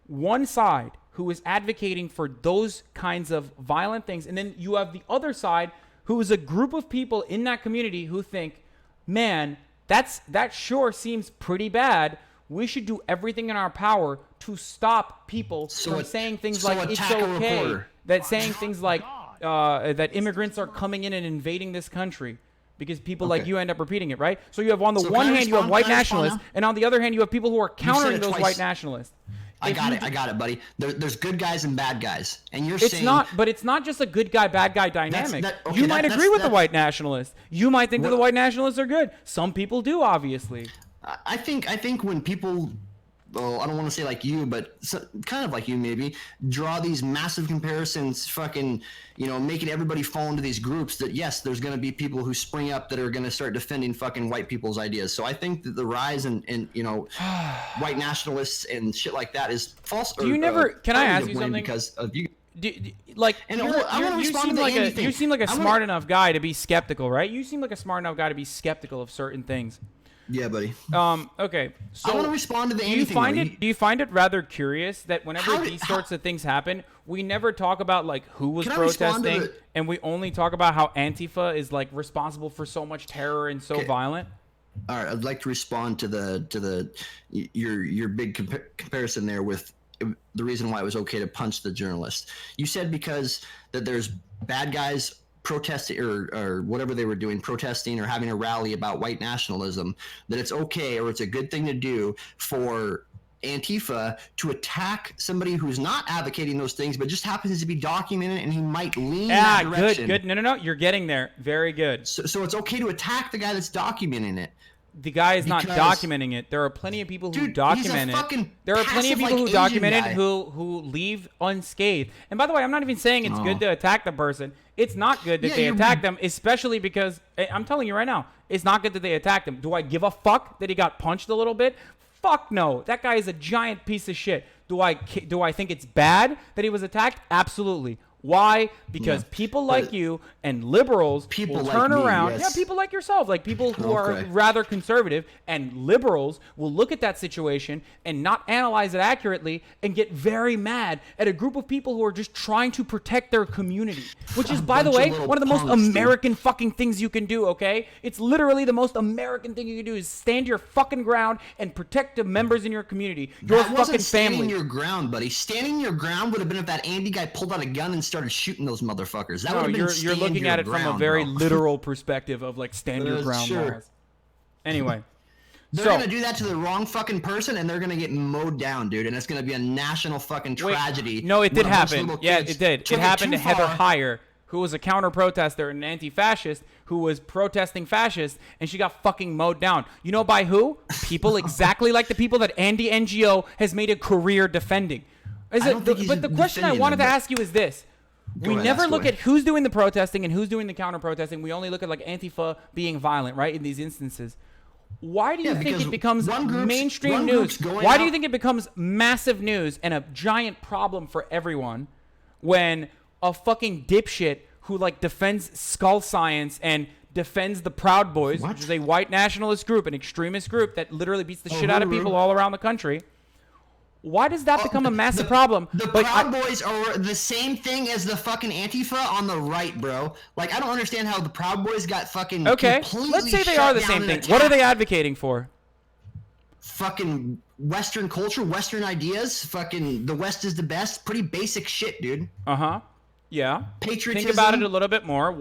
one side who is advocating for those kinds of violent things, and then you have the other side who is a group of people in that community who think, man, that sure seems pretty bad. We should do everything in our power to stop people from saying things like it's attack a okay, reporter. that saying things like that immigrants are coming in and invading this country. Because people like you end up repeating it, right? So you have on the So one can I hand you have respond? white Can I respond nationalists, now? and on the other hand you have people who are countering it those twice. white nationalists. I got it, buddy. There's good guys and bad guys, and you're It's saying not, but it's not just a good guy, bad guy dynamic. okay, You might that's- agree with the that's- white nationalists. You might think that the white nationalists are good. Some people do, obviously. I think when people, I don't want to say like you, but kind of like you maybe, draw these massive comparisons, fucking, making everybody fall into these groups, that yes, there's going to be people who spring up that are going to start defending fucking white people's ideas. So I think that the rise in white nationalists and shit like that is false. Do you never? Can I ask you something? Because of you. Like And you're- I wanna you respond seem to the like Andy a thing. you seem like a I wanna- smart enough guy to be skeptical, right? You seem like a smart enough guy to be skeptical of certain things. Yeah, buddy. Okay. So I want to respond to the do you anything. find though. it? Do you find it rather curious that whenever How did- these sorts of things happen, we never talk about like who was Can I respond to protesting, the- and we only talk about how Antifa is like responsible for so much terror and so violent? All right, I'd like to respond to your big comparison there with the reason why it was okay to punch the journalist. You said because that there's bad guys protesting or whatever they were doing, protesting or having a rally about white nationalism, that it's okay or it's a good thing to do for Antifa to attack somebody who's not advocating those things but just happens to be documenting it, and he might lean in that direction. Good. No. You're getting there. Very good. So it's okay to attack the guy that's documenting it. The guy is not Because- documenting it. There are plenty of people who Dude, document he's a it. fucking There are plenty of passive, people who like, document Asian it guy. who leave unscathed. And by the way, I'm not even saying it's good to attack the person. It's not good that Yeah, they you're- attack them, especially because I'm telling you right now, it's not good that they attack them. Do I give a fuck that he got punched a little bit? Fuck no. That guy is a giant piece of shit. Do I think it's bad that he was attacked? Absolutely. Why? Because people like But you and liberals people will like turn me, around. yes. Yeah, people like yourself, like people who are Okay. rather conservative, and liberals will look at that situation and not analyze it accurately and get very mad at a group of people who are just trying to protect their community, which is, by the bunch of way, little one of the most punks, dude. American fucking things you can do, okay? It's literally the most American thing you can do is stand your fucking ground and protect the members in your community, your That fucking wasn't standing family. your ground, buddy. Standing your ground would have been if that Andy guy pulled out a gun and started shooting those motherfuckers. That would No, have been you're stand looking your at it from a ground, very bro. literal perspective of like stand your ground Sure. laws. Anyway, They're so gonna do that to the wrong fucking person, and they're gonna get mowed down, dude. And it's gonna be a national fucking wait, tragedy. no, it when did a bunch of happen. little Yeah, kids it did. took It happened too to Heather far. Heyer, who was a counter-protester and an anti-fascist who was protesting fascists, and she got fucking mowed down. You know by who? People exactly like the people that Andy NGO has made a career defending. Is I it? don't think he's But the question I defending wanted to them, but- ask you is this: we ahead, never ask look away. at who's doing the protesting and who's doing the counter-protesting. We only look at like Antifa being violent, right? In these instances. Why do you Yeah, think because it becomes one group's mainstream news? going Why do you out- think it becomes massive news and a giant problem for everyone when a fucking dipshit who like defends skull science and defends the Proud Boys, What? which is a white nationalist group, an extremist group that literally beats the shit out of who? people all around the country? Why does that become a massive problem? The Like, Proud Boys are the same thing as the fucking Antifa on the right, bro. Like, I don't understand how the Proud Boys got fucking okay, completely let's say they shut are the down same and thing. What are attacked. they advocating for? Fucking Western culture, Western ideas, fucking the West is the best. Pretty basic shit, dude. Uh-huh. Yeah. Patriotism. Think about it a little bit more.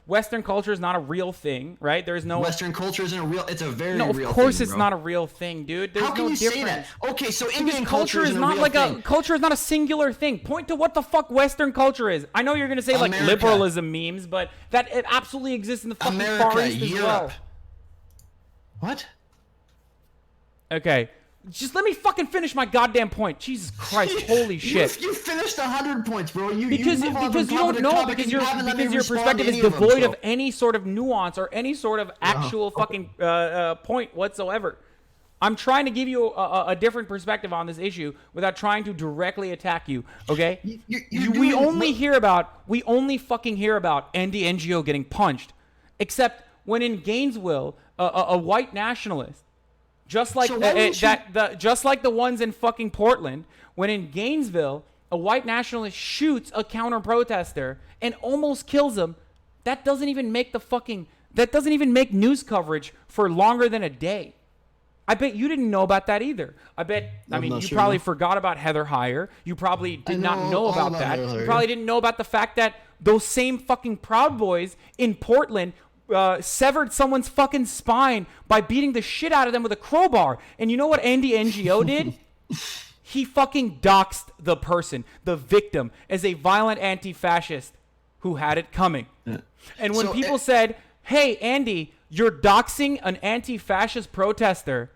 Western culture is not a real thing, right? There's no Western culture isn't a real. It's a very No, real of course thing, it's bro. not a real thing, dude. There's How can no you difference. say that? Okay, so Because Indian culture is isn't not a real like thing. a culture is not a singular thing. Point to what the fuck Western culture is. I know you're gonna say like America. liberalism memes, but that it absolutely exists in the fucking America, Far East as Europe. well. What? Okay, just let me fucking finish my goddamn point. Jesus Christ, holy shit. You finished 100 points, bro. You Because move on because from you topic don't to know topic because and your you haven't let me because your respond to perspective is any of them, devoid so- of any sort of nuance or any sort of actual fucking point whatsoever. I'm trying to give you a different perspective on this issue without trying to directly attack you. Okay? You're we doing- only fucking hear about Andy NGO getting punched, except when in Gainesville, a white nationalist. Just like So why wouldn't you- just like the ones in fucking Portland, when in Gainesville, a white nationalist shoots a counter protester and almost kills him. That doesn't even make news coverage for longer than a day. I bet you didn't know about that either. I mean, not you sure, probably no. forgot about Heather Heyer. You probably did not know know all about about that. Heather You Heyer. probably didn't know about the fact that those same fucking Proud Boys in Portland severed someone's fucking spine by beating the shit out of them with a crowbar. And you know what Andy NGO did? He fucking doxed the person, the victim, as a violent anti-fascist who had it coming. And when So, people said, hey, Andy, you're doxing an anti-fascist protester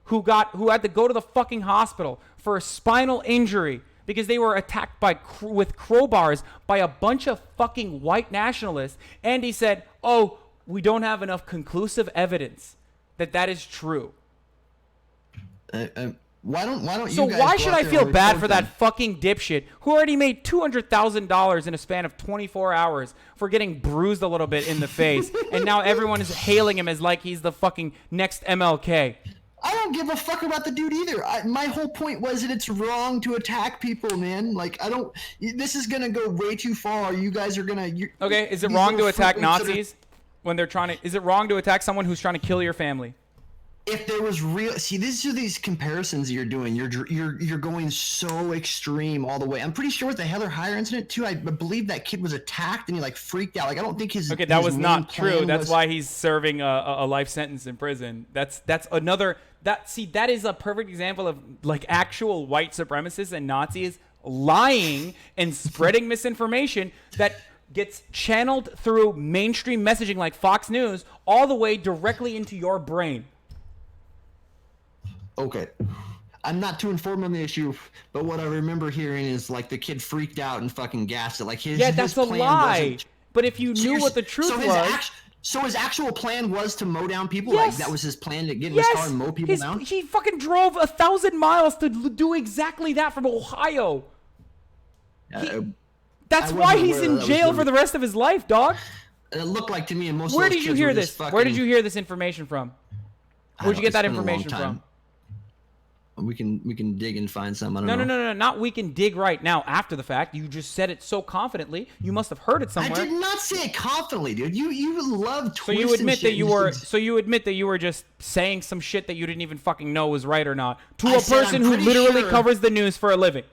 who had to go to the fucking hospital for a spinal injury because they were attacked with crowbars by a bunch of fucking white nationalists, Andy said, oh, we don't have enough conclusive evidence that is true. Why don't you So guys why go should out I there feel and bad report for them? that fucking dipshit who already made $200,000 in a span of 24 hours for getting bruised a little bit in the face, and now everyone is hailing him as like he's the fucking next MLK? I don't give a fuck about the dude either. My whole point was that it's wrong to attack people, man. Like, I don't. This is gonna go way too far. You guys are gonna. Okay, is it these wrong to little attack fruitlings that are- Nazis when they're trying to? Is it wrong to attack someone who's trying to kill your family? If there was real, see, these are these comparisons you're doing. You're going so extreme all the way. I'm pretty sure with the Heather Heyer incident too. I believe that kid was attacked and he like freaked out. Like, I don't think his. Okay, that his was main not plan true. That's was- why he's serving a life sentence in prison. That's another. That is a perfect example of like actual white supremacists and Nazis lying and spreading misinformation that gets channeled through mainstream messaging like Fox News all the way directly into your brain. Okay. I'm not too informed on the issue, but what I remember hearing is like the kid freaked out and fucking gassed it. Like his Yeah, his that's a plan lie. wasn't- But if you So knew you're- what the truth so was, so his actual plan was to mow down people. Yes. Like that was his plan to get in his car yes, and mow people down. he fucking drove 1,000 miles to do exactly that from Ohio. Uh, That's I why wasn't he's aware in that was jail the- for the rest of his life, dog. It looked like to me, and most Where of those did you kids hear were this? just fucking, Where did you hear this information from? Where'd you get that It's been a long information from? time. We can dig and find some. I don't No, know. no, not we can dig right now after the fact. You just said it so confidently. You must have heard it I somewhere. did not say it confidently, dude. You love So twisting you admit shit that you and were just- so you admit that you were just saying some shit that you didn't even fucking know was right or not to I a said I'm person who pretty literally sure- covers the news for a living.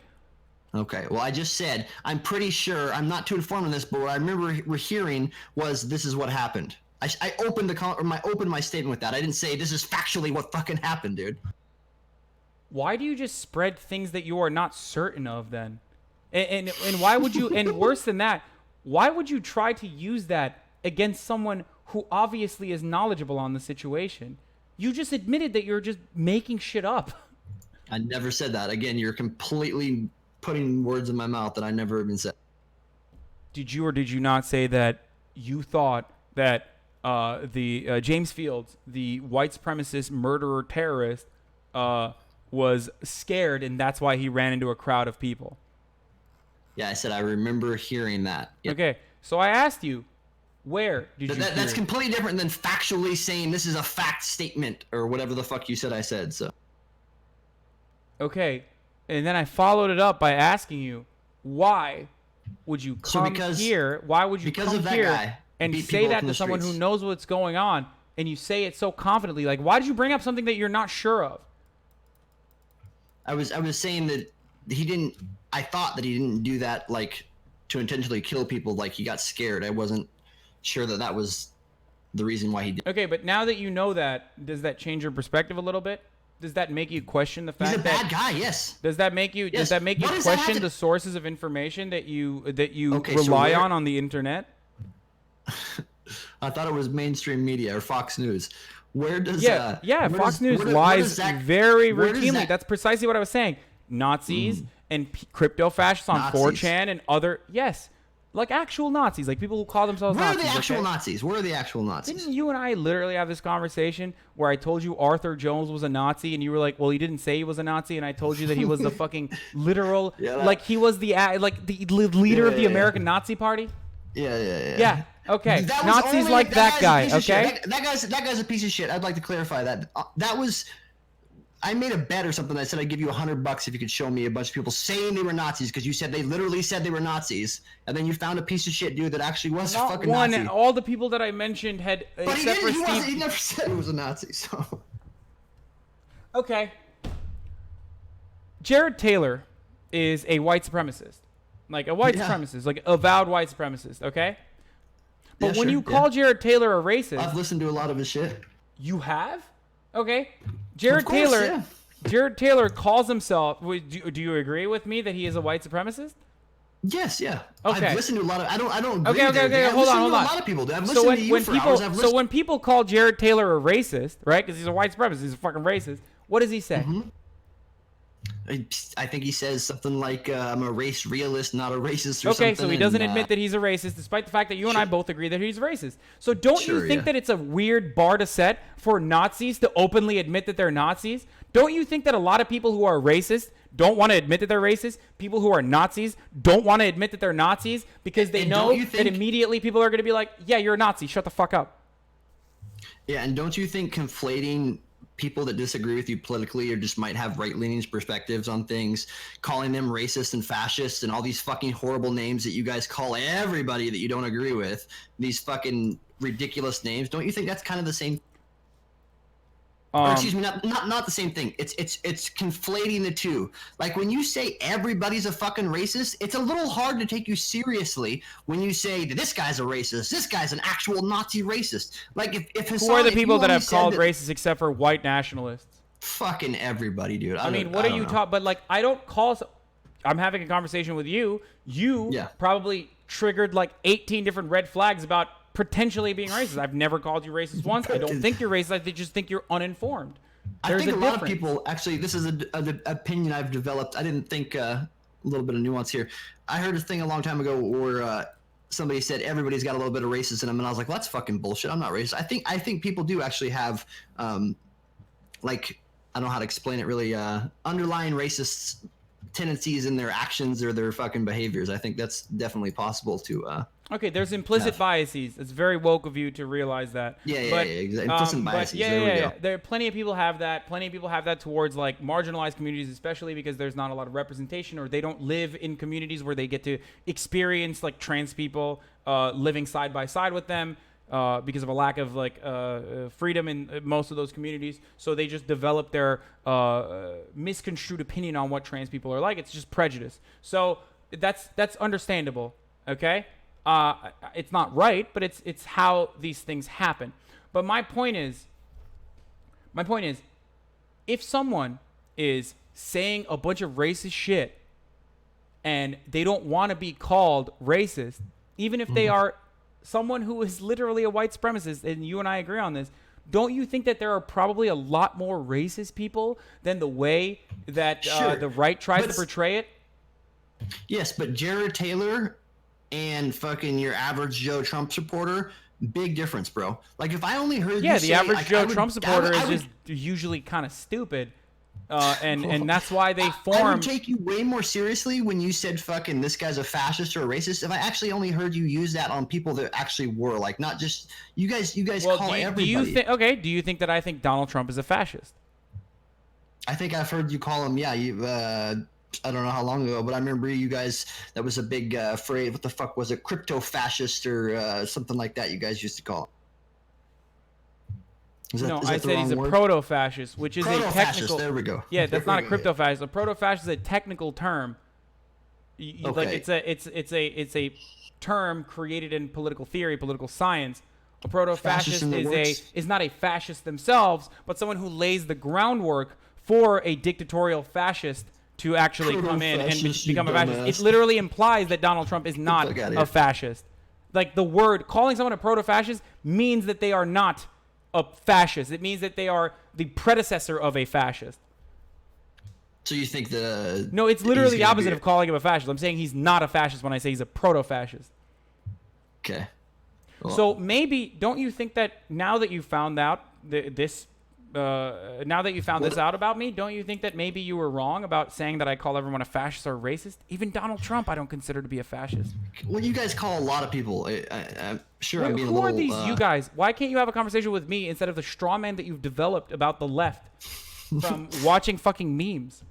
Okay, well, I just said I'm pretty sure. I'm not too informed on this, but what I remember we're hearing was this is what happened. I opened my statement with that. I didn't say this is factually what fucking happened, dude. Why do you just spread things that you are not certain of then? And why would you, and worse than that, why would you try to use that against someone who obviously is knowledgeable on the situation? You just admitted that you're just making shit up. I never said that. Again, you're completely putting words in my mouth that I never even said. Did you or did you not say that you thought that the James Fields, the white supremacist murderer terrorist, was scared and that's why he ran into a crowd of people? Yeah, I said I remember hearing that. Yep. Okay, so I asked you, where did you That's hear? completely different than factually saying this is a fact statement or whatever the fuck you said I said. So Okay, and then I followed it up by asking you, why would you So come because- here? Why would you because come of that here guy and beat say people up that in to the someone who streets. knows what's going on, and you say it so confidently? Like, why did you bring up something that you're not sure of? I was saying that he didn't. I thought that he didn't do that like to intentionally kill people. Like he got scared. I wasn't sure that that was the reason why he did. Okay, but now that you know that, does that change your perspective a little bit? Does that make you question the He's fact a that bad guy. Yes. does that make you Yes. What does that have question to- the sources of information that you Okay, so rely where- on the internet? I thought it was mainstream media or Fox News. Where does Yeah, where Fox does- News where does lies that- very where does routinely. that- That's precisely what I was saying. Nazis and crypto fascists on Nazis. 4chan and other like actual Nazis, like people who call themselves Where are Nazis. the actual okay? Nazis? Where are the actual Nazis? Didn't you and I literally have this conversation where I told you Arthur Jones was a Nazi and you were like, well, he didn't say he was a Nazi, and I told you that he was the fucking literal, Yeah, like he was the leader of the Yeah. American Nazi Party? Yeah. Yeah. Okay. That was Nazis only- like that guy's a guy. piece of shit. Okay. That guy's a piece of shit. I'd like to clarify that. That was. I made a bet or something. I said I'd give you $100 if you could show me a bunch of people saying they were Nazis because you said they literally said they were Nazis, and then you found a piece of shit dude that actually was a Not fucking one. Nazi. All the people that I mentioned had, But he except didn't. for He, Steve. wasn't, he never said he was a Nazi. So Okay. Jared Taylor is a white supremacist. Like a white Yeah. supremacist, like avowed white supremacist, okay? But Yeah, when sure, you call Jared Taylor a racist, I've listened to a lot of his shit. you have? Okay. Jared Of course, Taylor yeah. Jared Taylor calls himself, do you agree with me that he is a white supremacist? Yes, yeah. Okay. I've listened to a lot of. I don't. Agree Okay, with okay, everything. I've hold on, listened hold to on. A lot of people. Dude. I've So listened when, to you when for people hours. I've listened. when people call Jared Taylor a racist, right? Because he's a white supremacist, he's a fucking racist. What does he say? I think he says something like, "I'm a race realist, not a racist." Or Okay, something, so he doesn't and, admit that he's a racist, despite the fact that you and I both agree that he's racist. So don't you Sure, think yeah. that it's a weird bar to set for Nazis to openly admit that they're Nazis? Don't you think that a lot of people who are racist don't want to admit that they're racist? People who are Nazis don't want to admit that they're Nazis because they And know don't you that think- immediately people are going to be like, yeah, you're a Nazi, shut the fuck up. Yeah, and don't you think conflating people that disagree with you politically or just might have right-leaning perspectives on things, calling them racist and fascist and all these fucking horrible names that you guys call everybody that you don't agree with, these fucking ridiculous names, don't you think that's kind of the same? Or excuse me, not the same thing. It's conflating the two. Like when you say everybody's a fucking racist, it's a little hard to take you seriously when you say that this guy's a racist, this guy's an actual Nazi racist. Like if Who Hassan, are the if you people that only have said called that- racist except for white nationalists? Fucking everybody, dude. I mean, what are you talking? But like, I don't call. I'm having a conversation with you. You Yeah. probably triggered like 18 different red flags about potentially being racist. I've never called you racist once. I don't think you're racist. I just think you're uninformed. There's I think a lot of difference. people actually. This is an opinion I've developed. I didn't think a little bit of nuance here. I heard a thing a long time ago where somebody said everybody's got a little bit of racism in them, and I was like, well, that's fucking bullshit. I'm not racist. I think people do actually have like I don't know how to explain it really. Underlying racist tendencies in their actions or their fucking behaviors. I think that's definitely possible to. Okay, there's implicit biases. It's very woke of you to realize that. Yeah, exactly. Implicit biases. There we go. There are plenty of people have that. Plenty of people have that towards like marginalized communities, especially because there's not a lot of representation, or they don't live in communities where they get to experience like trans people living side by side with them. Because of a lack of like freedom in most of those communities, so they just develop their misconstrued opinion on what trans people are like. It's just prejudice. So that's understandable. Okay, it's not right, but it's how these things happen. But my point is, if someone is saying a bunch of racist shit and they don't want to be called racist, even if they are someone who is literally a white supremacist, and you and I agree on this, don't you think that there are probably a lot more racist people than the way that the right tries to portray it? Yes, but Jared Taylor and fucking your average Joe Trump supporter, big difference, bro. Like if I only heard you say, the average like, Joe Trump supporter is just usually kind of stupid. And that's why they form. I would take you way more seriously when you said fucking this guy's a fascist or a racist. If I actually only heard you use that on people that actually were, like, not just you guys call everybody. Do you think that I think Donald Trump is a fascist? I think I've heard you call him. Yeah, I don't know how long ago, but I remember you guys. That was a big phrase. What the fuck was it? Crypto fascist or something like that. You guys used to call it. I said he's a proto-fascist, which is a technical. There we go. Yeah, that's not a crypto-fascist. A proto-fascist is a technical term. Okay. Like it's a term created in political theory, political science. A proto-fascist is not a fascist themselves, but someone who lays the groundwork for a dictatorial fascist to actually come in and become a fascist. It literally implies that Donald Trump is not a fascist. Like the word calling someone a proto-fascist means that they are not a fascist. It means that they are the predecessor of a fascist. So you think No, it's literally the opposite of calling him a fascist. I'm saying he's not a fascist when I say he's a proto-fascist. Okay. Well, so maybe, don't you think that now that you found out this out about me, don't you think that maybe you were wrong about saying that I call everyone a fascist or a racist? Even Donald Trump I don't consider to be a fascist. Well, you guys call a lot of people. I'm sure I'm being a little... Who are these you guys? Why can't you have a conversation with me instead of the straw man that you've developed about the left from watching fucking memes?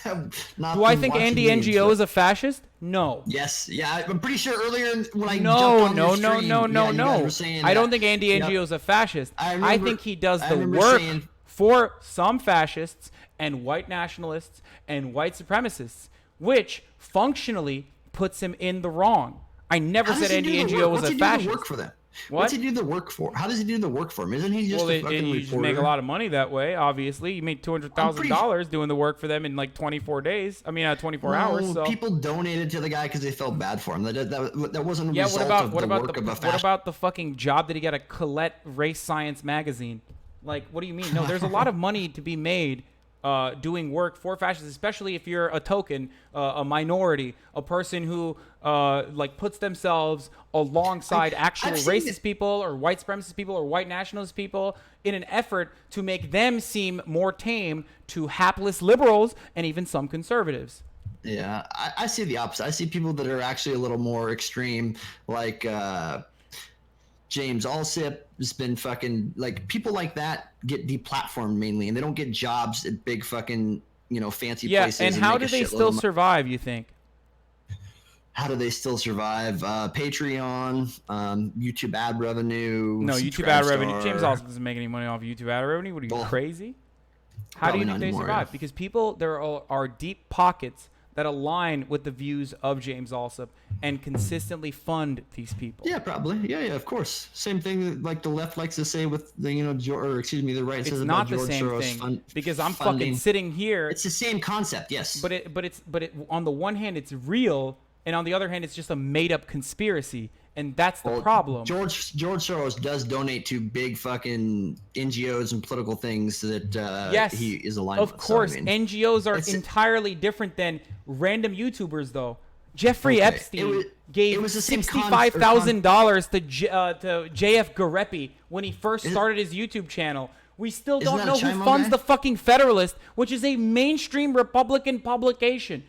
Do I think Andy NGO is a fascist? No. Yes. Yeah. I'm pretty sure earlier when I No. saying I don't think Andy NGO is a fascist. I think he does the work for some fascists and white nationalists and white supremacists, which functionally puts him in the wrong. I never said Andy NGO was a fascist. Work for them? What's he do the work for? How does he do the work for him? Isn't he just a fucking reporter? You just make a lot of money that way, obviously. You made $200,000 doing the work for them in like 24 days. I mean, 24 hours. So. People donated to the guy because they felt bad for him. That wasn't a result of the work of a fascist. What about the fucking job that he got at Colette Race Science magazine? Like, what do you mean? No, there's a lot of money to be made doing work for fascists, especially if you're a token, a minority, a person who like puts themselves alongside actual racist people or white supremacist people or white nationalist people in an effort to make them seem more tame to hapless liberals and even some conservatives. Yeah, I see the opposite. I see people that are actually a little more extreme, like James Allsup has been fucking, like, people like that get deplatformed mainly, and they don't get jobs at big fucking, fancy places. Yeah, and how do they still survive, you think? How do they still survive? Patreon, YouTube ad revenue. No, YouTube ad revenue. James Allsup doesn't make any money off YouTube ad revenue. What are you, crazy? How do you think they survive? Yeah. Because there are deep pockets that align with the views of James Allsup and consistently fund these people. Yeah, probably. Yeah, of course. Same thing like the left likes to say with the, the right says about George Soros. It's not the same thing because I'm fucking sitting here. It's the same concept, yes. But it on the one hand it's real, and on the other hand it's just a made up conspiracy. And that's the problem. George Soros does donate to big fucking NGOs and political things that he is aligned with. Of course, NGOs are entirely different than random YouTubers, though. Jeffrey Epstein gave $65,000 to JF Garepi when he first started his YouTube channel, We still Isn't don't that know a who Chimo funds guy? the fucking Federalist, which is a mainstream Republican publication.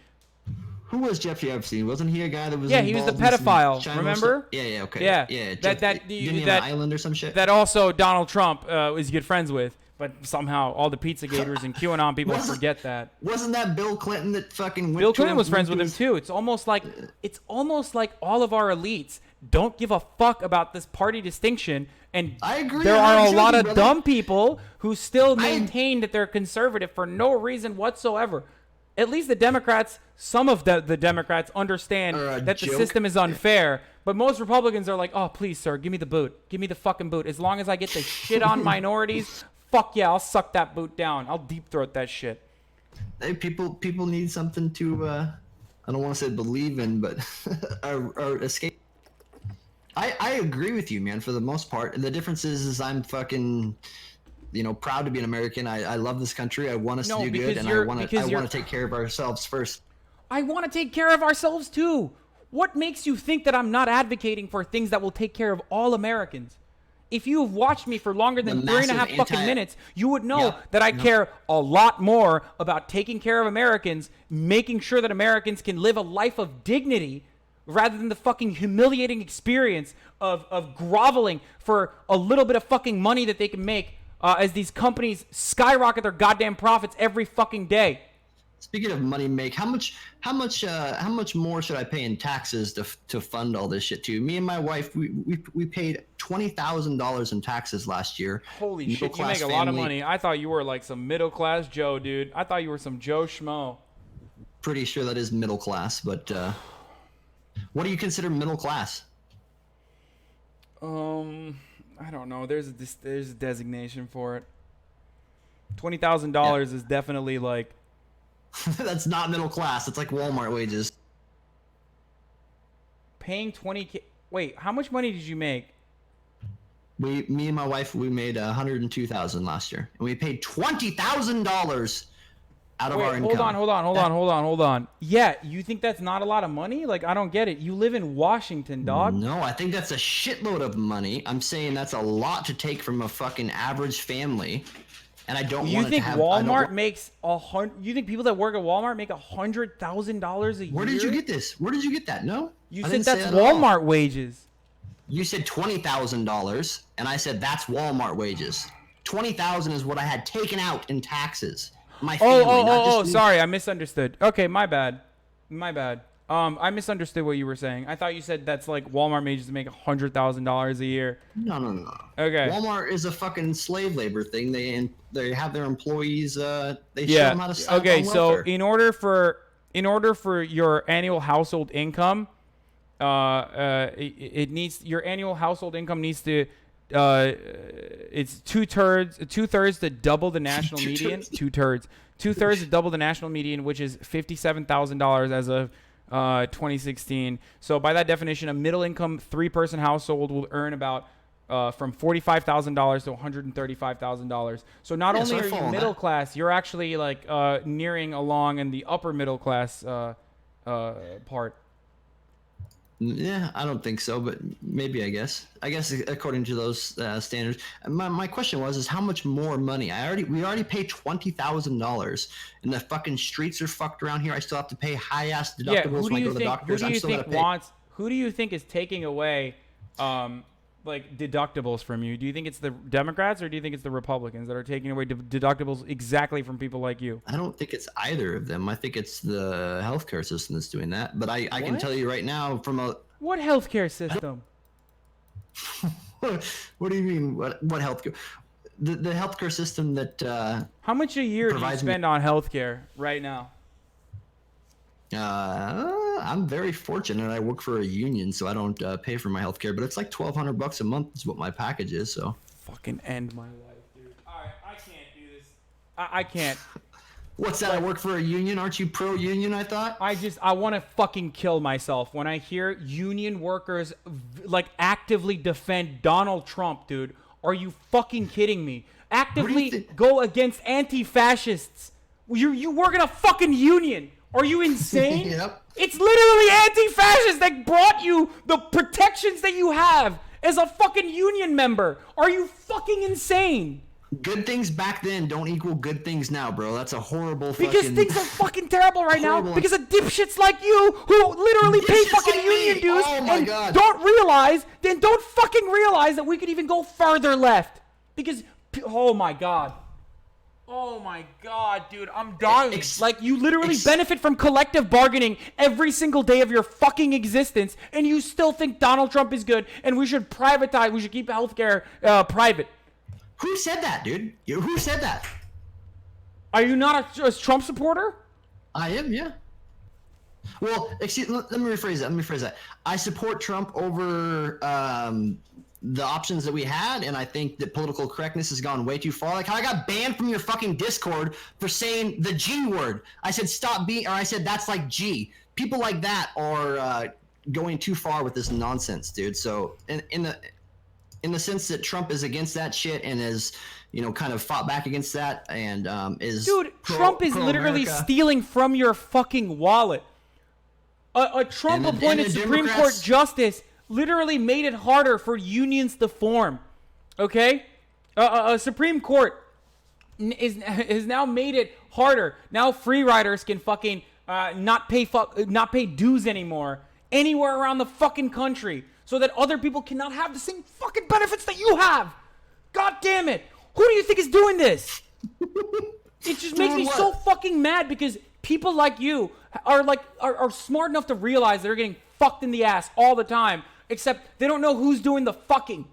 Who was Jeffrey Epstein? Wasn't he a guy that was Yeah, he was the involved in some pedophile, Chimo remember? stuff? Yeah, okay. Yeah. Yeah. That- Didn't he have an island or some shit? That also Donald Trump is good friends with, but somehow all the Pizzagate and QAnon people Wasn't- forget that. Wasn't that Bill Clinton that fucking went Bill to Clinton him- was friends went with to him his- too. It's almost like all of our elites don't give a fuck about this party distinction, and I agree there are a 100%, lot of brother. dumb people who still maintain that they're conservative for no reason whatsoever. At least the Democrats, some of the Democrats understand Or a that the joke. system is unfair, but most Republicans are like, oh, please, sir, give me the boot. Give me the fucking boot. As long as I get to shit on minorities, fuck yeah, I'll suck that boot down. I'll deep throat that shit. Hey, people need something to I don't want to say believe in, but or escape. I agree with you, man, for the most part. And the difference is I'm fucking, proud to be an American. I love this country. I want us No, to do because good, and I you're- want because you're- to take care of ourselves first. I want to take care of ourselves too. What makes you think that I'm not advocating for things that will take care of all Americans? If you have watched me for longer than The 3.5 massive fucking anti- minutes, you would know Yeah, that I yeah. care a lot more about taking care of Americans, making sure that Americans can live a life of dignity, rather than the fucking humiliating experience of groveling for a little bit of fucking money that they can make as these companies skyrocket their goddamn profits every fucking day. Speaking of money make, how much more should I pay in taxes to fund all this shit too? Me and my wife, we paid $20,000 in taxes last year. Holy shit, you Middle-class make a lot of family. money. I thought you were like some middle-class Joe, dude. I thought you were some Joe Schmo. Pretty sure that is middle class, but what do you consider middle class? I don't know. There's a designation for it. $20,000 is definitely like That's not middle class. It's like Walmart wages. paying 20K. Wait, how much money did you make? Me and my wife, we made $102,000 last year, and we paid $20,000 out of our Wait, income. hold on. Yeah, you think that's not a lot of money? Like, I don't get it. You live in Washington, dog. No, I think that's a shitload of money. I'm saying that's a lot to take from a fucking average family, and I don't You want it think to have. I don't Walmart want- makes You think people that work at Walmart make $100,000 a year? Where did you get this? Where did you get that? No, You I said didn't say that's that at all. Walmart wages. You said $20,000, and I said that's Walmart wages. $20,000 is what I had taken out in taxes. My family, not just me. Sorry, I misunderstood. Okay, my bad. I misunderstood what you were saying. I thought you said that's like Walmart wages make $100,000 a year. No. Okay. Walmart is a fucking slave labor thing. They have their employees. They show Yeah. them how to sign up Okay. on So welfare. in order for your annual household income, it needs your annual household income needs to. It's two thirds to double the national median. Two thirds to double the national median, which is $57,000 as of 2016. So by that definition, a middle income 3-person household will earn about from $45,000 to $135,000. So not Yeah, only so I are you follow middle that. class, you're actually like nearing along in the upper middle class part. Yeah, I don't think so, but maybe I guess according to those standards. My question is how much more money? We already paid $20,000, and the fucking streets are fucked around here. I still have to pay high ass deductibles Yeah, who when do I go you to the think? Who doctors. do I'm you still think gotta pay. wants? Who do you think is taking away, like deductibles from you? Do you think it's the Democrats or do you think it's the Republicans that are taking away deductibles exactly from people like you? I don't think it's either of them. I think it's the healthcare system that's doing that. But I can What? tell you right now from a What healthcare system? what do you mean? What healthcare? The healthcare system that How much a year do you Provides me- spend on healthcare right now? I'm very fortunate. I work for a union, so I don't pay for my healthcare. But it's like $1,200 a month is what my package is. So Fucking end my life, dude. All right, I can't do this. I can't. what's that? I work for a union. Aren't you pro-union? I thought. I want to fucking kill myself when I hear union workers like actively defend Donald Trump, dude. Are you fucking kidding me? Actively think? go against anti-fascists. You work in a fucking union. Are you insane? Yep. It's literally anti-fascists that brought you the protections that you have as a fucking union member. Are you fucking insane? Good things back then don't equal good things now, bro. That's a horrible Because fucking... things are fucking terrible right now. Horrible. Because of dipshits like you who literally pay Dipshits fucking like me. union dues Oh my and God. don't fucking realize that we could even go farther left. Because, oh my God. Oh my God, dude, I'm dying. Like, you literally benefit from collective bargaining every single day of your fucking existence, and you still think Donald Trump is good, and we should privatize, we should keep healthcare private. Who said that, dude? Who said that? Are you not a Trump supporter? I am, yeah. Well, excuse. Let me rephrase that. I support Trump over the options that we had, and I think that political correctness has gone way too far. Like how I got banned from your fucking Discord for saying the G word. I said stop being, or I said that's like G. People like that are going too far with this nonsense, dude. So in the sense that Trump is against that shit and is, kind of fought back against that and is... Dude, Trump is literally stealing from your fucking wallet. A Trump-appointed Supreme Court justice literally made it harder for unions to form. Okay? A Supreme Court is now made it harder. Now free riders can fucking not pay dues anymore anywhere around the fucking country, so that other people cannot have the same fucking benefits that you have. God damn it. Who do you think is doing this? It just makes me so fucking mad because people like you are smart enough to realize they're getting fucked in the ass all the time, except they don't know who's doing the fucking.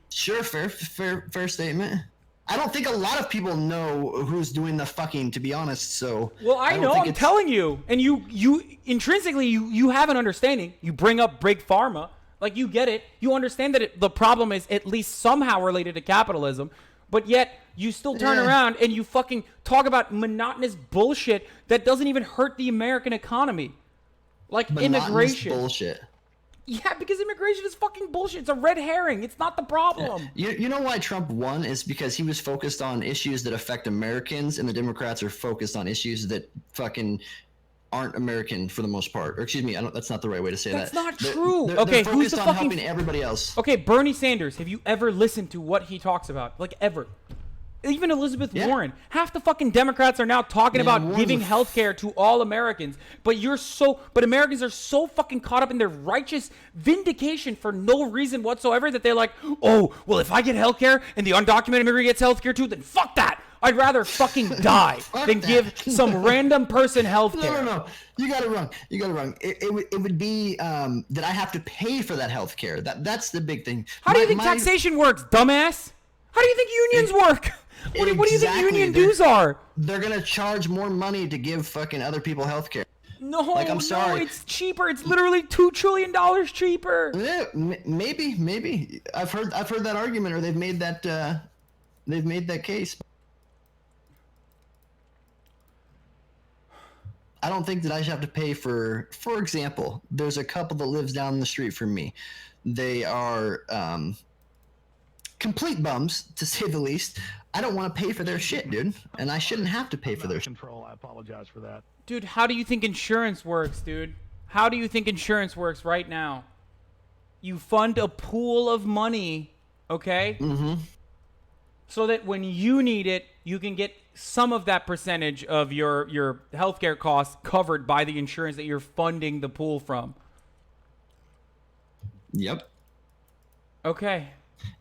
Sure, fair statement. I don't think a lot of people know who's doing the fucking, to be honest, so... Well, I know, I'm telling you. And you intrinsically, you have an understanding. You bring up Big Pharma. Like, you get it. You understand that the problem is at least somehow related to capitalism. But yet, you still turn around and you fucking talk about monotonous bullshit that doesn't even hurt the American economy. Like immigration. Bullshit. Yeah, because immigration is fucking bullshit. It's a red herring. It's not the problem. You know why Trump won is because he was focused on issues that affect Americans, and the Democrats are focused on issues that fucking aren't American for the most part. Or excuse me, that's not the right way to say that. That's not true. They're focused on helping everybody else. Okay, Bernie Sanders. Have you ever listened to what he talks about? Like, ever? Even Elizabeth Warren. Half the fucking Democrats are now talking about giving health care to all Americans. But Americans are so fucking caught up in their righteous vindication for no reason whatsoever that they're like, oh, well, if I get health care and the undocumented immigrant gets health care too, then fuck that. I'd rather fucking die than give some random person health care. No. You got it wrong. It would be that I have to pay for that health care. That's the big thing. How do you think taxation works, dumbass? How do you think unions work? What do you think union dues are? They're going to charge more money to give fucking other people health care. No, I'm sorry. It's cheaper. It's literally $2 trillion cheaper. Yeah, maybe. I've heard that argument, or they've made that case. I don't think that I should have to pay for example, there's a couple that lives down the street from me. They are complete bums, to say the least. I don't want to pay for their shit, dude. And I shouldn't have to pay for their shit. I apologize for that. Dude, how do you think insurance works, dude? How do you think insurance works right now? You fund a pool of money, okay? Mm-hmm. So that when you need it, you can get some of that percentage of your healthcare costs covered by the insurance that you're funding the pool from. Yep. Okay.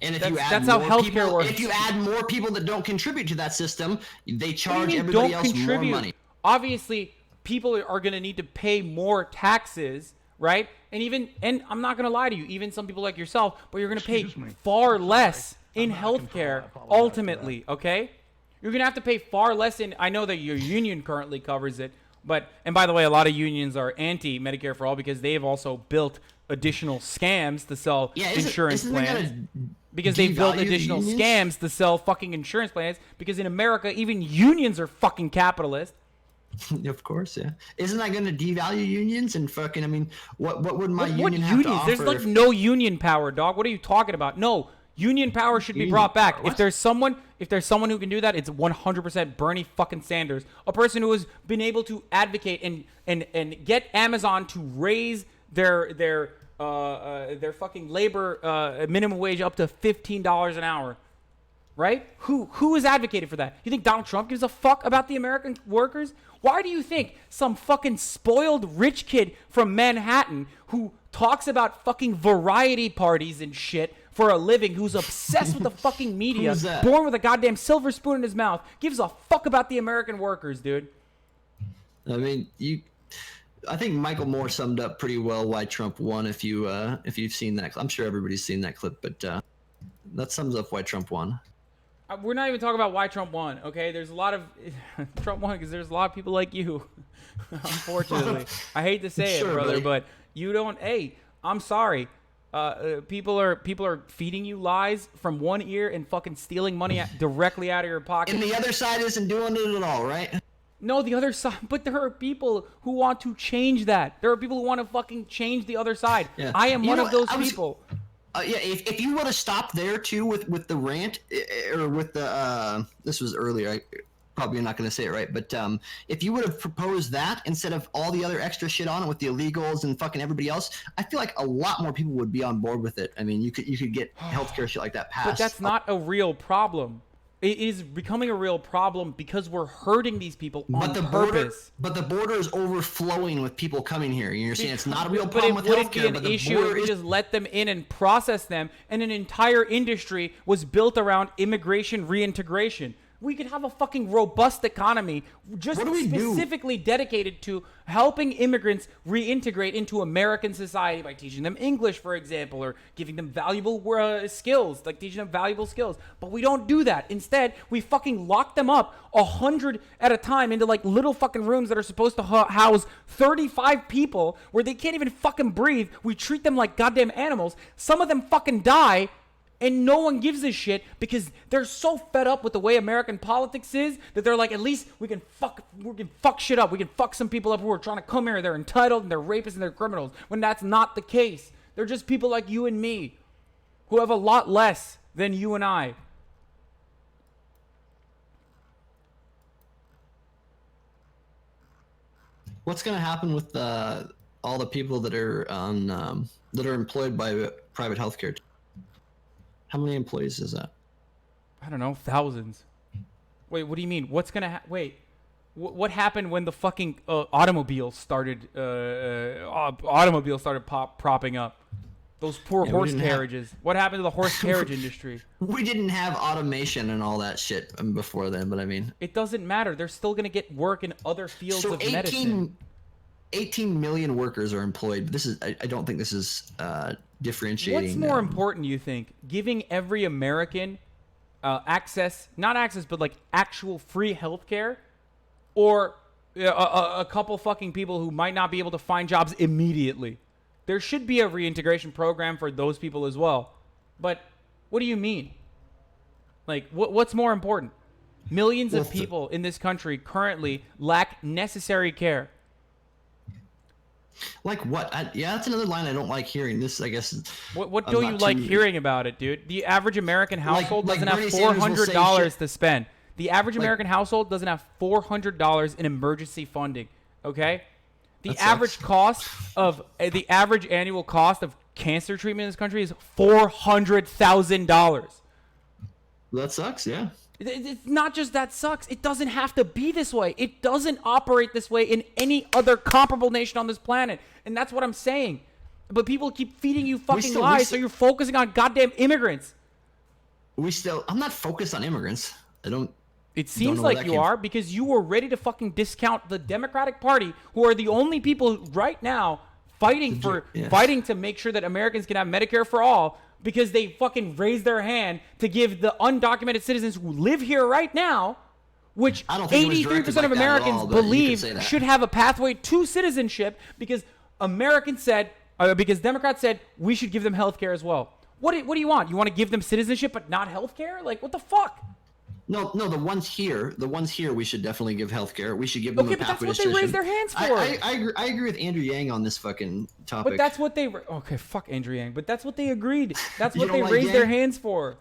And if that's how healthcare works. If you add more people that don't contribute to that system, they charge everybody else more money. Obviously, people are going to need to pay more taxes, right? And I'm not going to lie to you, even some people like yourself, but you're going to pay far less in healthcare ultimately, okay? You're going to have to pay far less in. I know that your union currently covers it, and by the way, a lot of unions are anti-Medicare for all because they've also built additional scams to sell insurance plans. Because they built additional scams to sell fucking insurance plans. Because in America, even unions are fucking capitalist. Of course, yeah. Isn't that going to devalue unions and fucking? I mean, what would my union have to offer? There's like no union power, dog. What are you talking about? No, union power should be brought back. If there's someone who can do that, it's 100% Bernie fucking Sanders, a person who has been able to advocate and get Amazon to raise their fucking labor minimum wage up to $15 an hour. right? Who has advocated for that? You think Donald Trump gives a fuck about the American workers? Why do you think some fucking spoiled rich kid from Manhattan who talks about fucking variety parties and shit for a living, who's obsessed with the fucking media, Who's that? born with a goddamn silver spoon in his mouth, gives a fuck about the American workers, dude? I mean, I think Michael Moore summed up pretty well why Trump won. If you've seen that, I'm sure everybody's seen that clip, but that sums up why Trump won. We're not even talking about why Trump won, okay? There's a lot of Trump won because there's a lot of people like you. Unfortunately, I hate to say Sure, it, brother, buddy. but you don't. Hey, I'm sorry. People are feeding you lies from one ear and fucking stealing money directly out of your pocket. And the other side isn't doing it at all, right? No, the other side. But there are people who want to change that. There are people who want to fucking change the other side. Yeah. I am You one know, of those I was- people. Yeah, if you would have stopped there too with the rant or with the this was earlier, I probably not going to say it right, but if you would have proposed that instead of all the other extra shit on it with the illegals and fucking everybody else, I feel like a lot more people would be on board with it. I mean, you could get healthcare shit like that passed. But that's not a real problem. It is becoming a real problem because we're hurting these people on purpose. But the border is overflowing with people coming here. You're saying it's not a real But problem it with wouldn't be healthcare, an but the issue border if we is. just let them in and process them, and an entire industry was built around immigration reintegration. We could have a fucking robust economy just What do we do? specifically dedicated to helping immigrants reintegrate into American society by teaching them English, for example, or giving them valuable skills, like teaching them valuable skills. But we don't do that. Instead, we fucking lock them up 100 at a time into like little fucking rooms that are supposed to house 35 people where they can't even fucking breathe. We treat them like goddamn animals. Some of them fucking die. And no one gives a shit because they're so fed up with the way American politics is that they're like, at least we can fuck shit up. We can fuck some people up who are trying to come here. They're entitled and they're rapists and they're criminals. When that's not the case. They're just people like you and me who have a lot less than you and I. What's going to happen with all the people that are on that are employed by private healthcare? How many employees is that? I don't know, thousands. Wait, what do you mean? What's gonna wait? What happened when the fucking automobiles started propping up? Those poor Yeah, we horse didn't have- carriages. What happened to the horse carriage industry? We didn't have automation and all that shit before then, but I mean, It doesn't matter. They're still gonna get work in other fields so of medicine. 18 million workers are employed. This is I don't think this is differentiating. What's more important, you think? Giving every American access, not access, but like actual free healthcare, or a couple fucking people who might not be able to find jobs immediately? There should be a reintegration program for those people as well. But what do you mean? Like, what's more important? Millions of people in this country currently lack necessary care. Like what? Yeah, that's another line I don't like hearing. This, I guess. What I'm don't not you like too- hearing about it, dude? The average American household like doesn't have Bernie Sanders will say $400 shit- to spend. The average Like- American household doesn't have $400 in emergency funding. Okay, the That average sucks. cost of the average annual cost of cancer treatment in this country is $400,000. That sucks. Yeah. It's not just that sucks. It doesn't have to be this way. It doesn't operate this way in any other comparable nation on this planet. And that's what I'm saying. But people keep feeding you fucking we lies, so still- you're focusing on goddamn immigrants. I'm not focused on immigrants. I don't. It seems know where like that you came are because you were ready to fucking discount the Democratic Party, who are the only people right now fighting Yeah. fighting to make sure that Americans can have Medicare for all, because they fucking raised their hand to give the undocumented citizens who live here right now, which I don't think it was 83% directed of like that at Americans all, but you could believe say that. should have a pathway to citizenship, because because Democrats said we should give them health care as well. What do you want? You want to give them citizenship but not health care? Like, what the fuck? No, the ones here, we should definitely give healthcare. We should give them Okay, a but that's pathway what to they raised citizenship. their hands for. I agree with Andrew Yang on this fucking topic. But that's what they okay. Fuck Andrew Yang. But that's what they agreed. That's You what don't they like raised their Yang? hands for.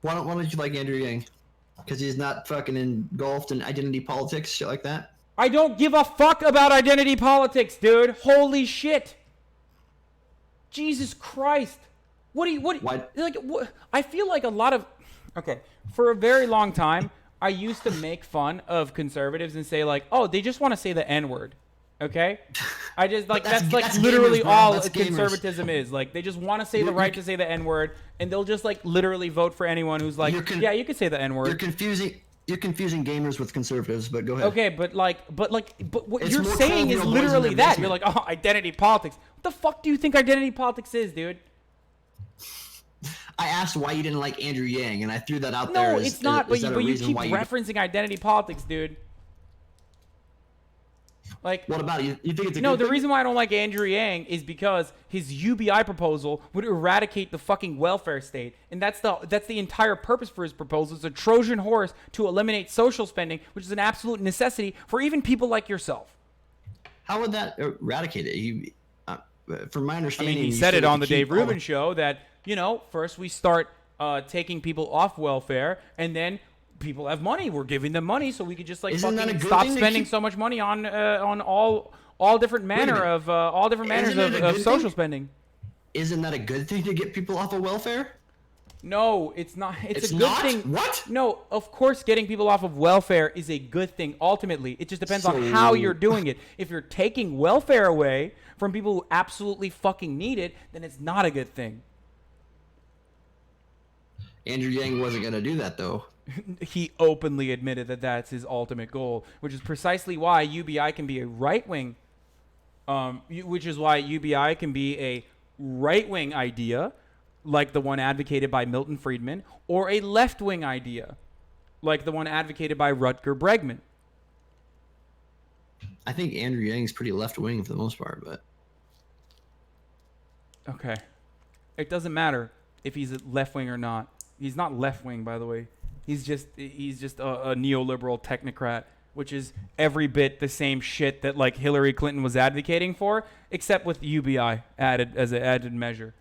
Why don't you like Andrew Yang? Because he's not fucking engulfed in identity politics, shit like that. I don't give a fuck about identity politics, dude. Holy shit. Jesus Christ. What? Why- Like, what? I feel like a lot of Okay. For a very long time, I used to make fun of conservatives and say like, "Oh, they just want to say the N-word." Okay? I just like that's like that's literally gamers, bro. all That's gamers. conservatism is. Like they just want to say the You're- right you're- to say the N-word, and they'll just like literally vote for anyone who's like, "Yeah, you can say the You're N-word." confusing gamers with conservatives, but go ahead. Okay, but what It's you're more saying is 12-year-old boys in literally their that. You're basement. like, "Oh, identity politics." What the fuck do you think identity politics is, dude? I asked why you didn't like Andrew Yang, and I threw that out No, there. it's not. But you reason keep why you? referencing identity politics, dude. Like, What about it? You think it's a no, good the thing? reason why I don't like Andrew Yang is because his UBI proposal would eradicate the fucking welfare state, and that's the entire purpose for his proposal. It's a Trojan horse to eliminate social spending, which is an absolute necessity for even people like yourself. How would that eradicate it? From my I understanding, mean, he you said still it get on to the Dave keep all Rubin show that, first we start taking people off welfare, and then people have money. We're giving them money so we could just like Isn't that a fucking good stop thing to spending keep- so much money on all different manner minute. of all different manners Isn't it a of good social thing? spending. Isn't that a good thing to get people off of welfare? No, it's not. It's It's a good not? thing. What? No, of course, getting people off of welfare is a good thing. Ultimately, it just depends on So- how you're doing it. If you're taking welfare away from people who absolutely fucking need it, then it's not a good thing. Andrew Yang wasn't going to do that, though. He openly admitted that that's his ultimate goal, which is precisely why UBI can be a right wing. Which is why UBI can be a right wing idea, like the one advocated by Milton Friedman, or a left wing idea, like the one advocated by Rutger Bregman. I think Andrew Yang's pretty left wing for the most part, but Okay. It doesn't matter if he's left wing or not. He's not left wing, by the way. He's just a neoliberal technocrat, which is every bit the same shit that like Hillary Clinton was advocating for, except with UBI added as an added measure.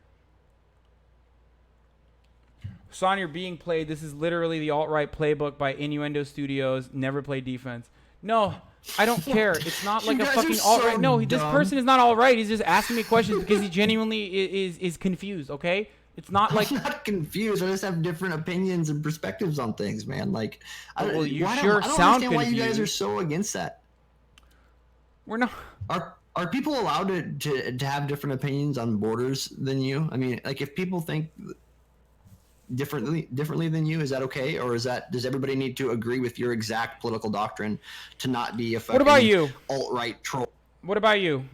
Son, you're being played. This is literally the alt-right playbook by Innuendo Studios. Never play defense. No, I don't care. It's not like You a guys are fucking so alt-right. No, this dumb. person is not alt-right. He's just asking me questions because he genuinely is confused, okay? It's not like... I'm not confused. I just have different opinions and perspectives on things, man. Like, Well, you I sure don't sound understand why you guys are confused. so against that. We're not... Are people allowed to have different opinions on borders than you? I mean, like if people think differently than you, is that okay, or does everybody need to agree with your exact political doctrine to not be a fucking What about you? alt-right troll? What about you?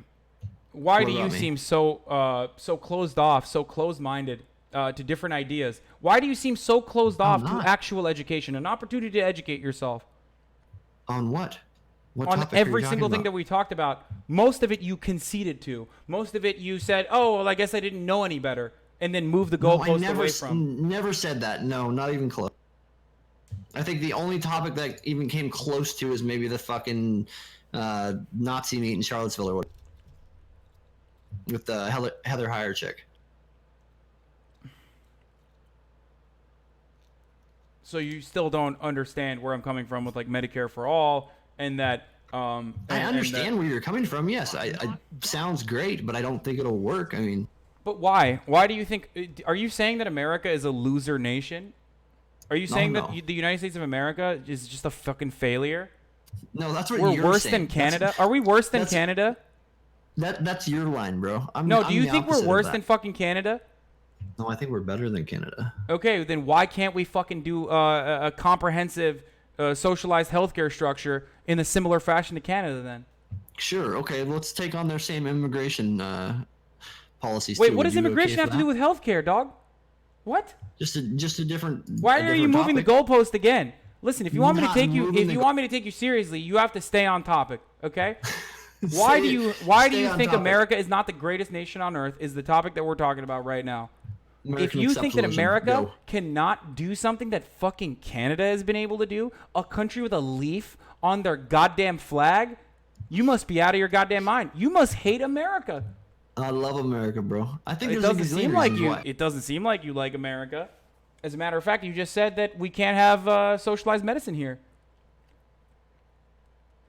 Why What do you about me? seem so closed off, so closed-minded to different ideas? Why do you seem so closed off to not. actual education, an opportunity to educate yourself? On what? What On topic are every you single talking thing that about? we talked about. Most of it you conceded to. Most of it you said, "Oh, well, I guess I didn't know any better," and then moved the No, I goalpost never away from. never said that. No, not even close. I think the only topic that even came close to is maybe the fucking Nazi meet in Charlottesville or what, with the Heather Heyer chick. So you still don't understand where I'm coming from with like Medicare for all, and that. I and that- understand where you're coming from. Yes, I sounds great, but I don't think it'll work. I mean, But why? Why do you think? Are you saying that America is a loser nation? Are you saying no. that the United States of America is just a fucking failure? no, that's what We're you're worse saying. than Canada? Are we worse than Canada? That's your line, bro. No, do I'm you the think we're opposite of worse that. than fucking Canada? No, I think we're better than Canada. Okay, then why can't we fucking do a comprehensive socialized healthcare structure in a similar fashion to Canada then? Sure. Okay, let's take on their same immigration policies. Wait, too. what Would does you be immigration okay have to do with healthcare, dog? What? Just a different. Why a are you different moving the topic? goalpost again? Listen, if you want me to Not take you, moving if the you go- want me to take you seriously, you have to stay on topic, okay? Why do you Stay on think topic. America is not the greatest nation on earth? Is the topic that we're talking about right now? American If you think that exceptionalism. America Go. cannot do something that fucking Canada has been able to do, a country with a leaf on their goddamn flag, you must be out of your goddamn mind. You must hate America. I love America, bro. I think It there's a doesn't gazillion seem like reasons you. why. It doesn't seem like you like America. As a matter of fact, you just said that we can't have socialized medicine here.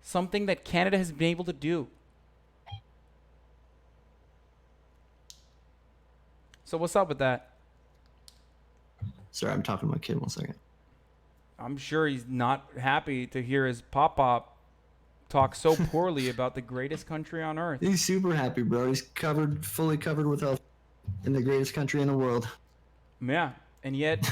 Something that Canada has been able to do. So what's up with that? Sorry, I'm talking to my kid. 1 second. I'm sure he's not happy to hear his pop talk so poorly about the greatest country on earth. He's super happy, bro. He's fully covered with health in the greatest country in the world. Yeah, and yet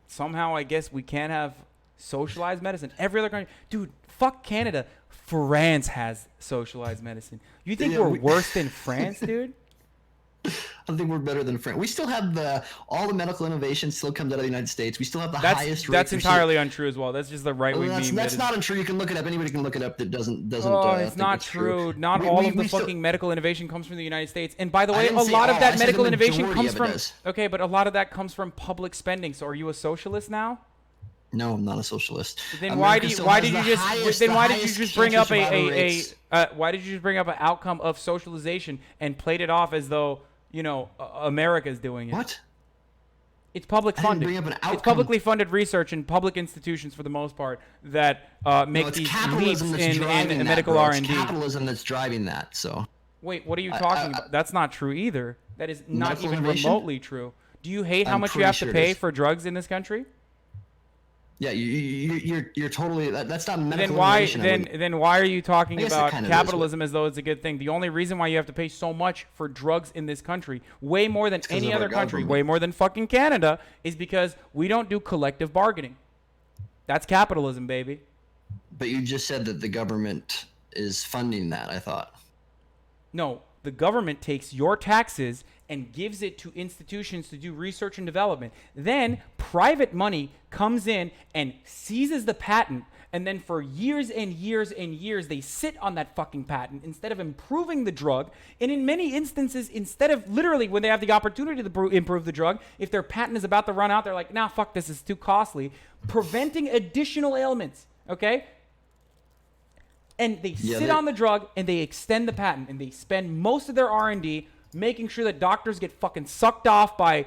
somehow I guess we can't have socialized medicine. Every other country, dude, fuck Canada. France has socialized medicine. You think we're worse than France, dude? I think we're better than France. We still have all the medical innovation still comes out of the United States. We still have the highest rate. That's entirely untrue as well. That's just the right-wing meme. That's not untrue. You can look it up. Anybody can look it up that doesn't. Oh, it's not true. Not all of the fucking medical innovation comes from the United States. And by the way, a lot of that medical innovation comes from. Okay, but a lot of that comes from public spending. So are you a socialist now? No, I'm not a socialist. Then why did you just bring up why did you just bring up an outcome of socialization and played it off as though, you know, America's doing it? What? It's public funding. It's publicly funded research in public institutions for the most part that make these leaps in medical R&D. It's capitalism that's driving that. So. Wait, what are you talking about? That's not true either. That is not even remotely true. Do you hate how much you have to pay for drugs in this country? Yeah, you're totally. That's not medical innovation. Then why are you talking about capitalism as though it's a good thing? The only reason why you have to pay so much for drugs in this country, way more than any other country, way more than fucking Canada, is because we don't do collective bargaining. That's capitalism, baby. But you just said that the government is funding that, I thought. No, the government takes your taxes and gives it to institutions to do research and development. Then private money comes in and seizes the patent, and then for years and years and years they sit on that fucking patent instead of improving the drug. And in many instances, instead of literally when they have the opportunity to improve the drug, if their patent is about to run out, they're like, nah, fuck this, is too costly, preventing additional ailments, okay? And they sit on the drug and they extend the patent and they spend most of their R&D making sure that doctors get fucking sucked off by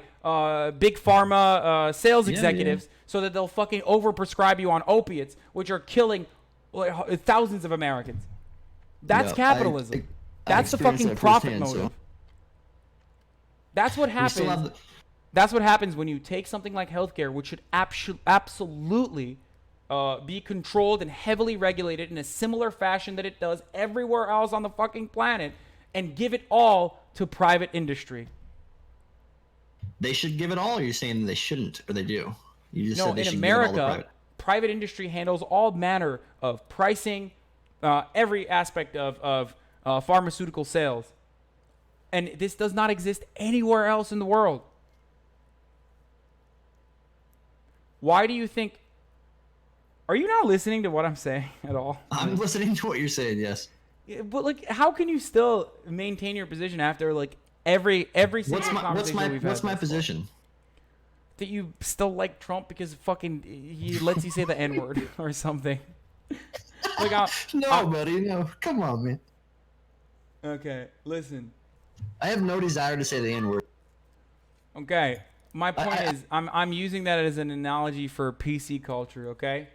big pharma sales executives so that they'll fucking overprescribe you on opiates, which are killing thousands of Americans. That's capitalism. That's the fucking profit motive. That's what happens. That's what happens when you take something like healthcare, which should absolutely be controlled and heavily regulated in a similar fashion that it does everywhere else on the fucking planet, and give it all to private industry. They should give it all, or you're saying they shouldn't, or they do? You just said they should in America, give it all to private industry handles all manner of pricing, every aspect of pharmaceutical sales. And this does not exist anywhere else in the world. Why do you think... Are you not listening to what I'm saying at all? I'm listening to what you're saying, yes. But like, how can you still maintain your position after like every single conversation we've had? What's my position? That you still like Trump because fucking he lets you say the N-word or something. Like, buddy, no. Come on, man. Okay, listen. I have no desire to say the N-word. Okay, my point is, I'm using that as an analogy for PC culture. Okay.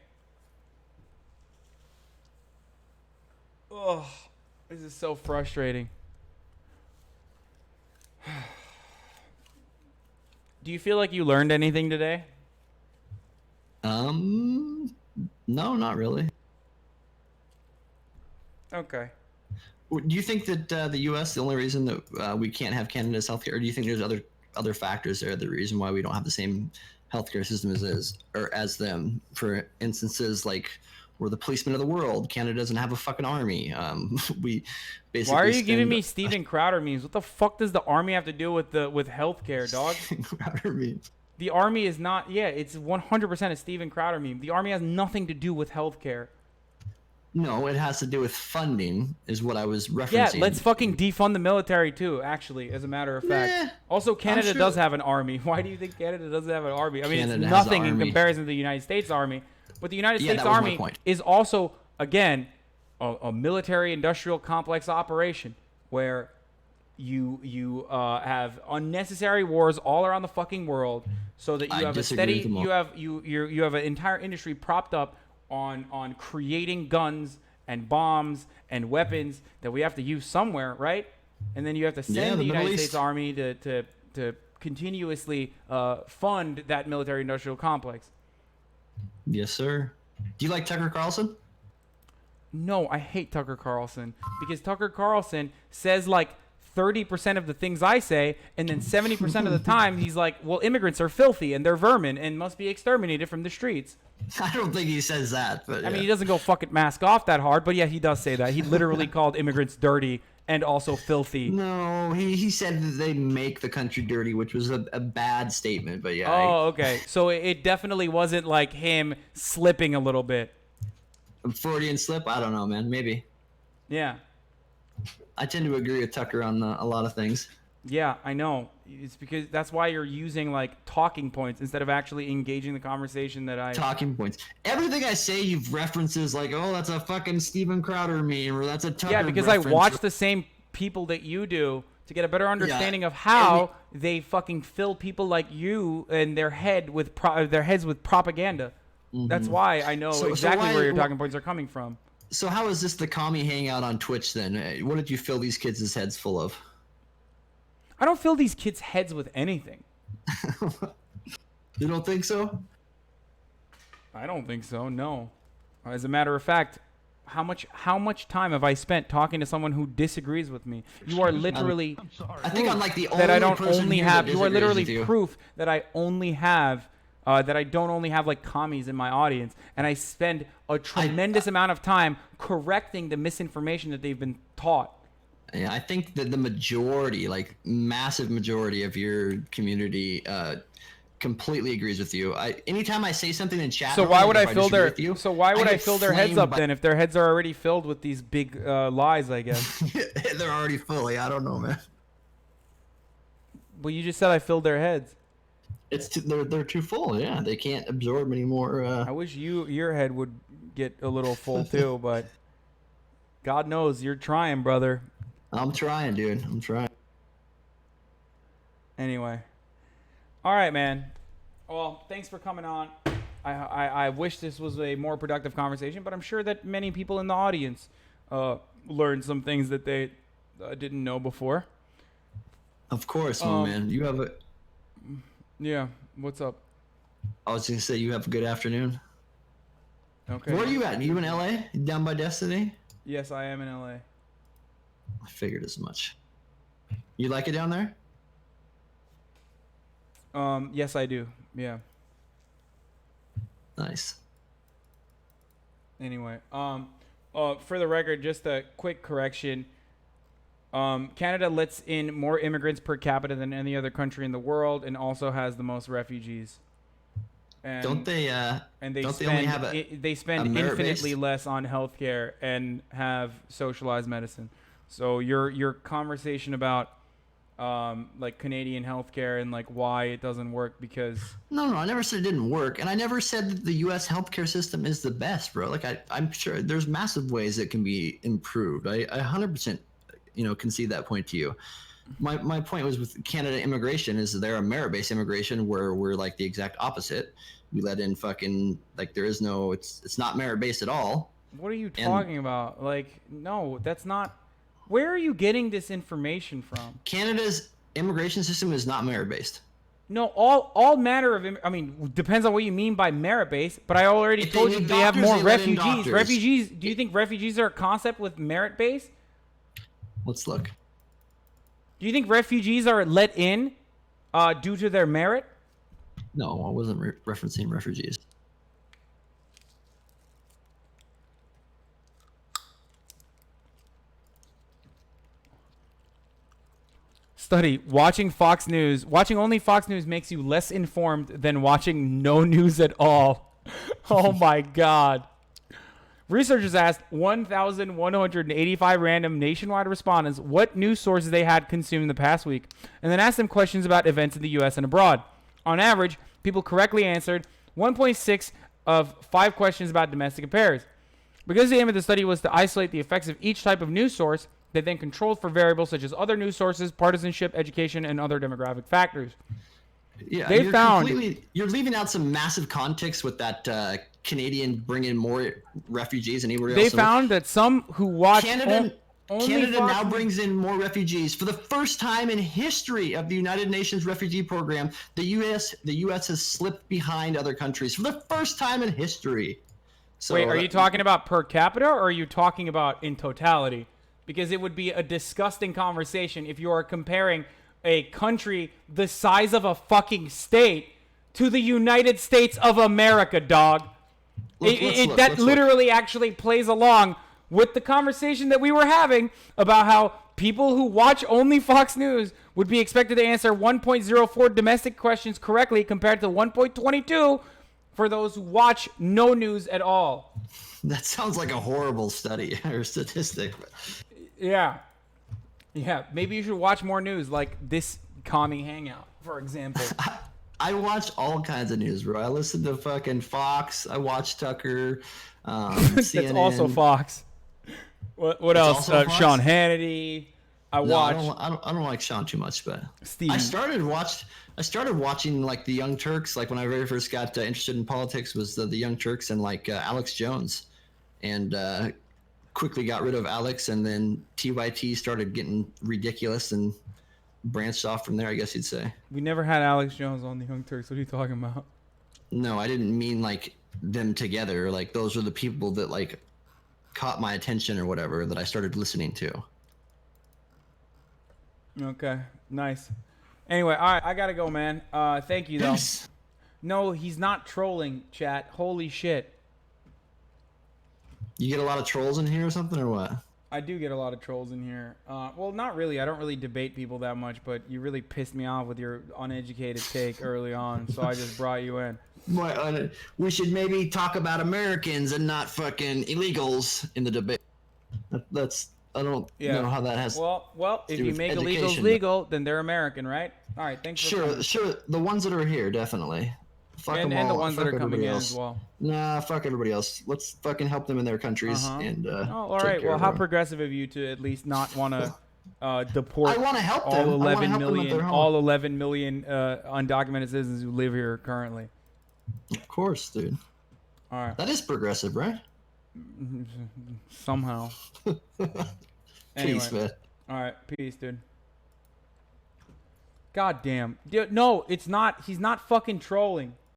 Oh, this is so frustrating. Do you feel like you learned anything today? No, not really. Okay. Do you think that the U.S. the only reason that we can't have Canada's healthcare, or do you think there's other factors there, the reason why we don't have the same healthcare system as them? For instances like we're the policemen of the world. Canada doesn't have a fucking army. We basically. Why are you giving me Steven Crowder memes? What the fuck does the army have to do with healthcare, dog? Crowder memes. The army is not. Yeah, it's 100% a Steven Crowder meme. The army has nothing to do with healthcare. No, it has to do with funding, is what I was referencing. Yeah, let's fucking defund the military too. Actually, as a matter of fact. Also, Canada does have an army. Why do you think Canada doesn't have an army? I mean, Canada it's nothing in comparison to the United States Army. But the United States Army is also, again, a military-industrial complex operation where you have unnecessary wars all around the fucking world, so that you have a steady, you have an entire industry propped up on creating guns and bombs and weapons that we have to use somewhere, right? And then you have to send the United States Army to continuously fund that military-industrial complex. Yes, sir. Do you like Tucker Carlson? No, I hate Tucker Carlson because Tucker Carlson says like 30% of the things I say, and then 70% of the time he's like, well, immigrants are filthy and they're vermin and must be exterminated from the streets. I don't think he says that, but I mean, he doesn't go fucking mask off that hard, but yeah, he does say that. He literally called immigrants dirty and also filthy. No, he said that they make the country dirty, which was a bad statement, but yeah. Oh, okay. So it definitely wasn't like him slipping a little bit. A Freudian slip? I don't know, man. Maybe. Yeah. I tend to agree with Tucker on a lot of things. Yeah, I know. It's because that's why you're using like talking points instead of actually engaging the conversation that I. Talking points. Everything I say, you've references like, oh, that's a fucking Steven Crowder meme, or that's a Tucker Yeah, because reference. I watch the same people that you do to get a better understanding of how they fucking fill people like you and their heads with propaganda. Mm-hmm. That's why I know exactly where your talking points are coming from. So how is this the commie hangout on Twitch then? What did you fill these kids' heads full of? I don't fill these kids' heads with anything. You don't think so? I don't think so, no. As a matter of fact, how much time have I spent talking to someone who disagrees with me? You are literally I think I'm like the only that I don't person only here have. that You are disagrees with literally you. proof that I only have that I don't only have like commies in my audience, and I spend a tremendous amount of time correcting the misinformation that they've been taught. Yeah, I think that the majority, like massive majority of your community, completely agrees with you. Anytime I say something in chat, So why would I fill disagree their? with you, So why would I get fill their heads flamed up by- then if their heads are already filled with these big lies? I guess. They're already fully. I don't know, man. Well, you just said I filled their heads. They're too full. Yeah, they can't absorb any more. I wish your head would get a little full too, but God knows you're trying, brother. I'm trying, dude. I'm trying. Anyway, all right, man. Well, thanks for coming on. I wish this was a more productive conversation, but I'm sure that many people in the audience learned some things that they didn't know before. Of course, my man. You have a. Yeah. What's up? I was gonna say you have a good afternoon. Okay. Where are you at? You in LA? Down by Destiny? Yes, I am in LA. I figured as much. You like it down there? Yes, I do. Yeah. Nice. Anyway, for the record, just a quick correction. Canada lets in more immigrants per capita than any other country in the world, and also has the most refugees. And Don't they? and they don't spend they only have they spend merit-based? infinitely less on healthcare and have socialized medicine. So your conversation about like Canadian healthcare and like why it doesn't work because No, I never said it didn't work, and I never said that the U.S. healthcare system is the best, bro. Like I'm sure there's massive ways it can be improved. I 100%, concede that point to you. My point was with Canada immigration is they're a merit-based immigration where we're like the exact opposite. We let in fucking like there is no it's not merit-based at all. what are you talking about? Like no, that's not. Where are you getting this information from? Canada's immigration system is not merit-based. No, all manner of. I mean, depends on what you mean by merit based. But I already If they told you need they have doctors, more they let in refugees. doctors. Refugees. Do you think refugees are a concept with merit based? Let's look. Do you think refugees are let in due to their merit? No, I wasn't referencing refugees. Study. Watching Fox News. Watching only Fox News makes you less informed than watching no news at all. Oh my God. Researchers asked 1,185 random nationwide respondents what news sources they had consumed in the past week, and then asked them questions about events in the U.S. and abroad. On average, people correctly answered 1.6 of 5 questions about domestic affairs. Because the aim of the study was to isolate the effects of each type of news source, they then controlled for variables such as other news sources, partisanship, education, and other demographic factors. Yeah, They found- you're leaving out some massive context with that Canadian bringing more refugees and anywhere They else. found that some who watched Canada Only Canada Fox now News- brings in more refugees. For the first time in history of the United Nations refugee program, the U.S. has slipped behind other countries for the first time in history. So Wait, are you talking about per capita or are you talking about in totality? Because it would be a disgusting conversation if you are comparing a country the size of a fucking state to the United States of America, dog. That literally actually plays along with the conversation that we were having about how people who watch only Fox News would be expected to answer 1.04 domestic questions correctly compared to 1.22 for those who watch no news at all. That sounds like a horrible study or statistic. Yeah. Yeah, maybe you should watch more news like this commie hangout, for example. I watch all kinds of news, bro. I listen to fucking Fox. I watch Tucker. That's CNN. also Fox. What else? also Fox? Sean Hannity. I No, watch I don't like Sean too much, but Steve. I started watching like the Young Turks. Like when I very first got interested in politics, was the Young Turks and like Alex Jones, and quickly got rid of Alex, and then TYT started getting ridiculous and branched off from there, I guess you'd say. We never had Alex Jones on the Young Turks. What are you talking about? No, I didn't mean like them together. Like those were the people that like caught my attention or whatever that I started listening to. Okay, nice. Anyway, all right, I gotta go, man. Thank you, though. Yes. No, he's not trolling, chat. Holy shit. You get a lot of trolls in here or something, or what? I do get a lot of trolls in here. Well, not really. I don't really debate people that much, but you really pissed me off with your uneducated take early on, so I just brought you in. We should maybe talk about Americans and not fucking illegals in the debate. That's I don't know how that has. Well, if do you with make illegals education, legal, then they're American, right? All right, thanks for coming. Sure. The ones that are here, definitely. Fuck And, them and the all. ones that Fuck are coming everybody in else. as well. Nah, fuck everybody else. Let's fucking help them in their countries and Oh, all take right. care Well, of how them. progressive of you to at least not want to deport I want to help them. all I wanna 11 help them at million, their home. all 11 million undocumented citizens who live here currently. Of course, dude. All right. That is progressive, right? Somehow. Anyway. Peace, man. All right. Peace, dude. God damn. Dude, no, it's not. He's not fucking trolling.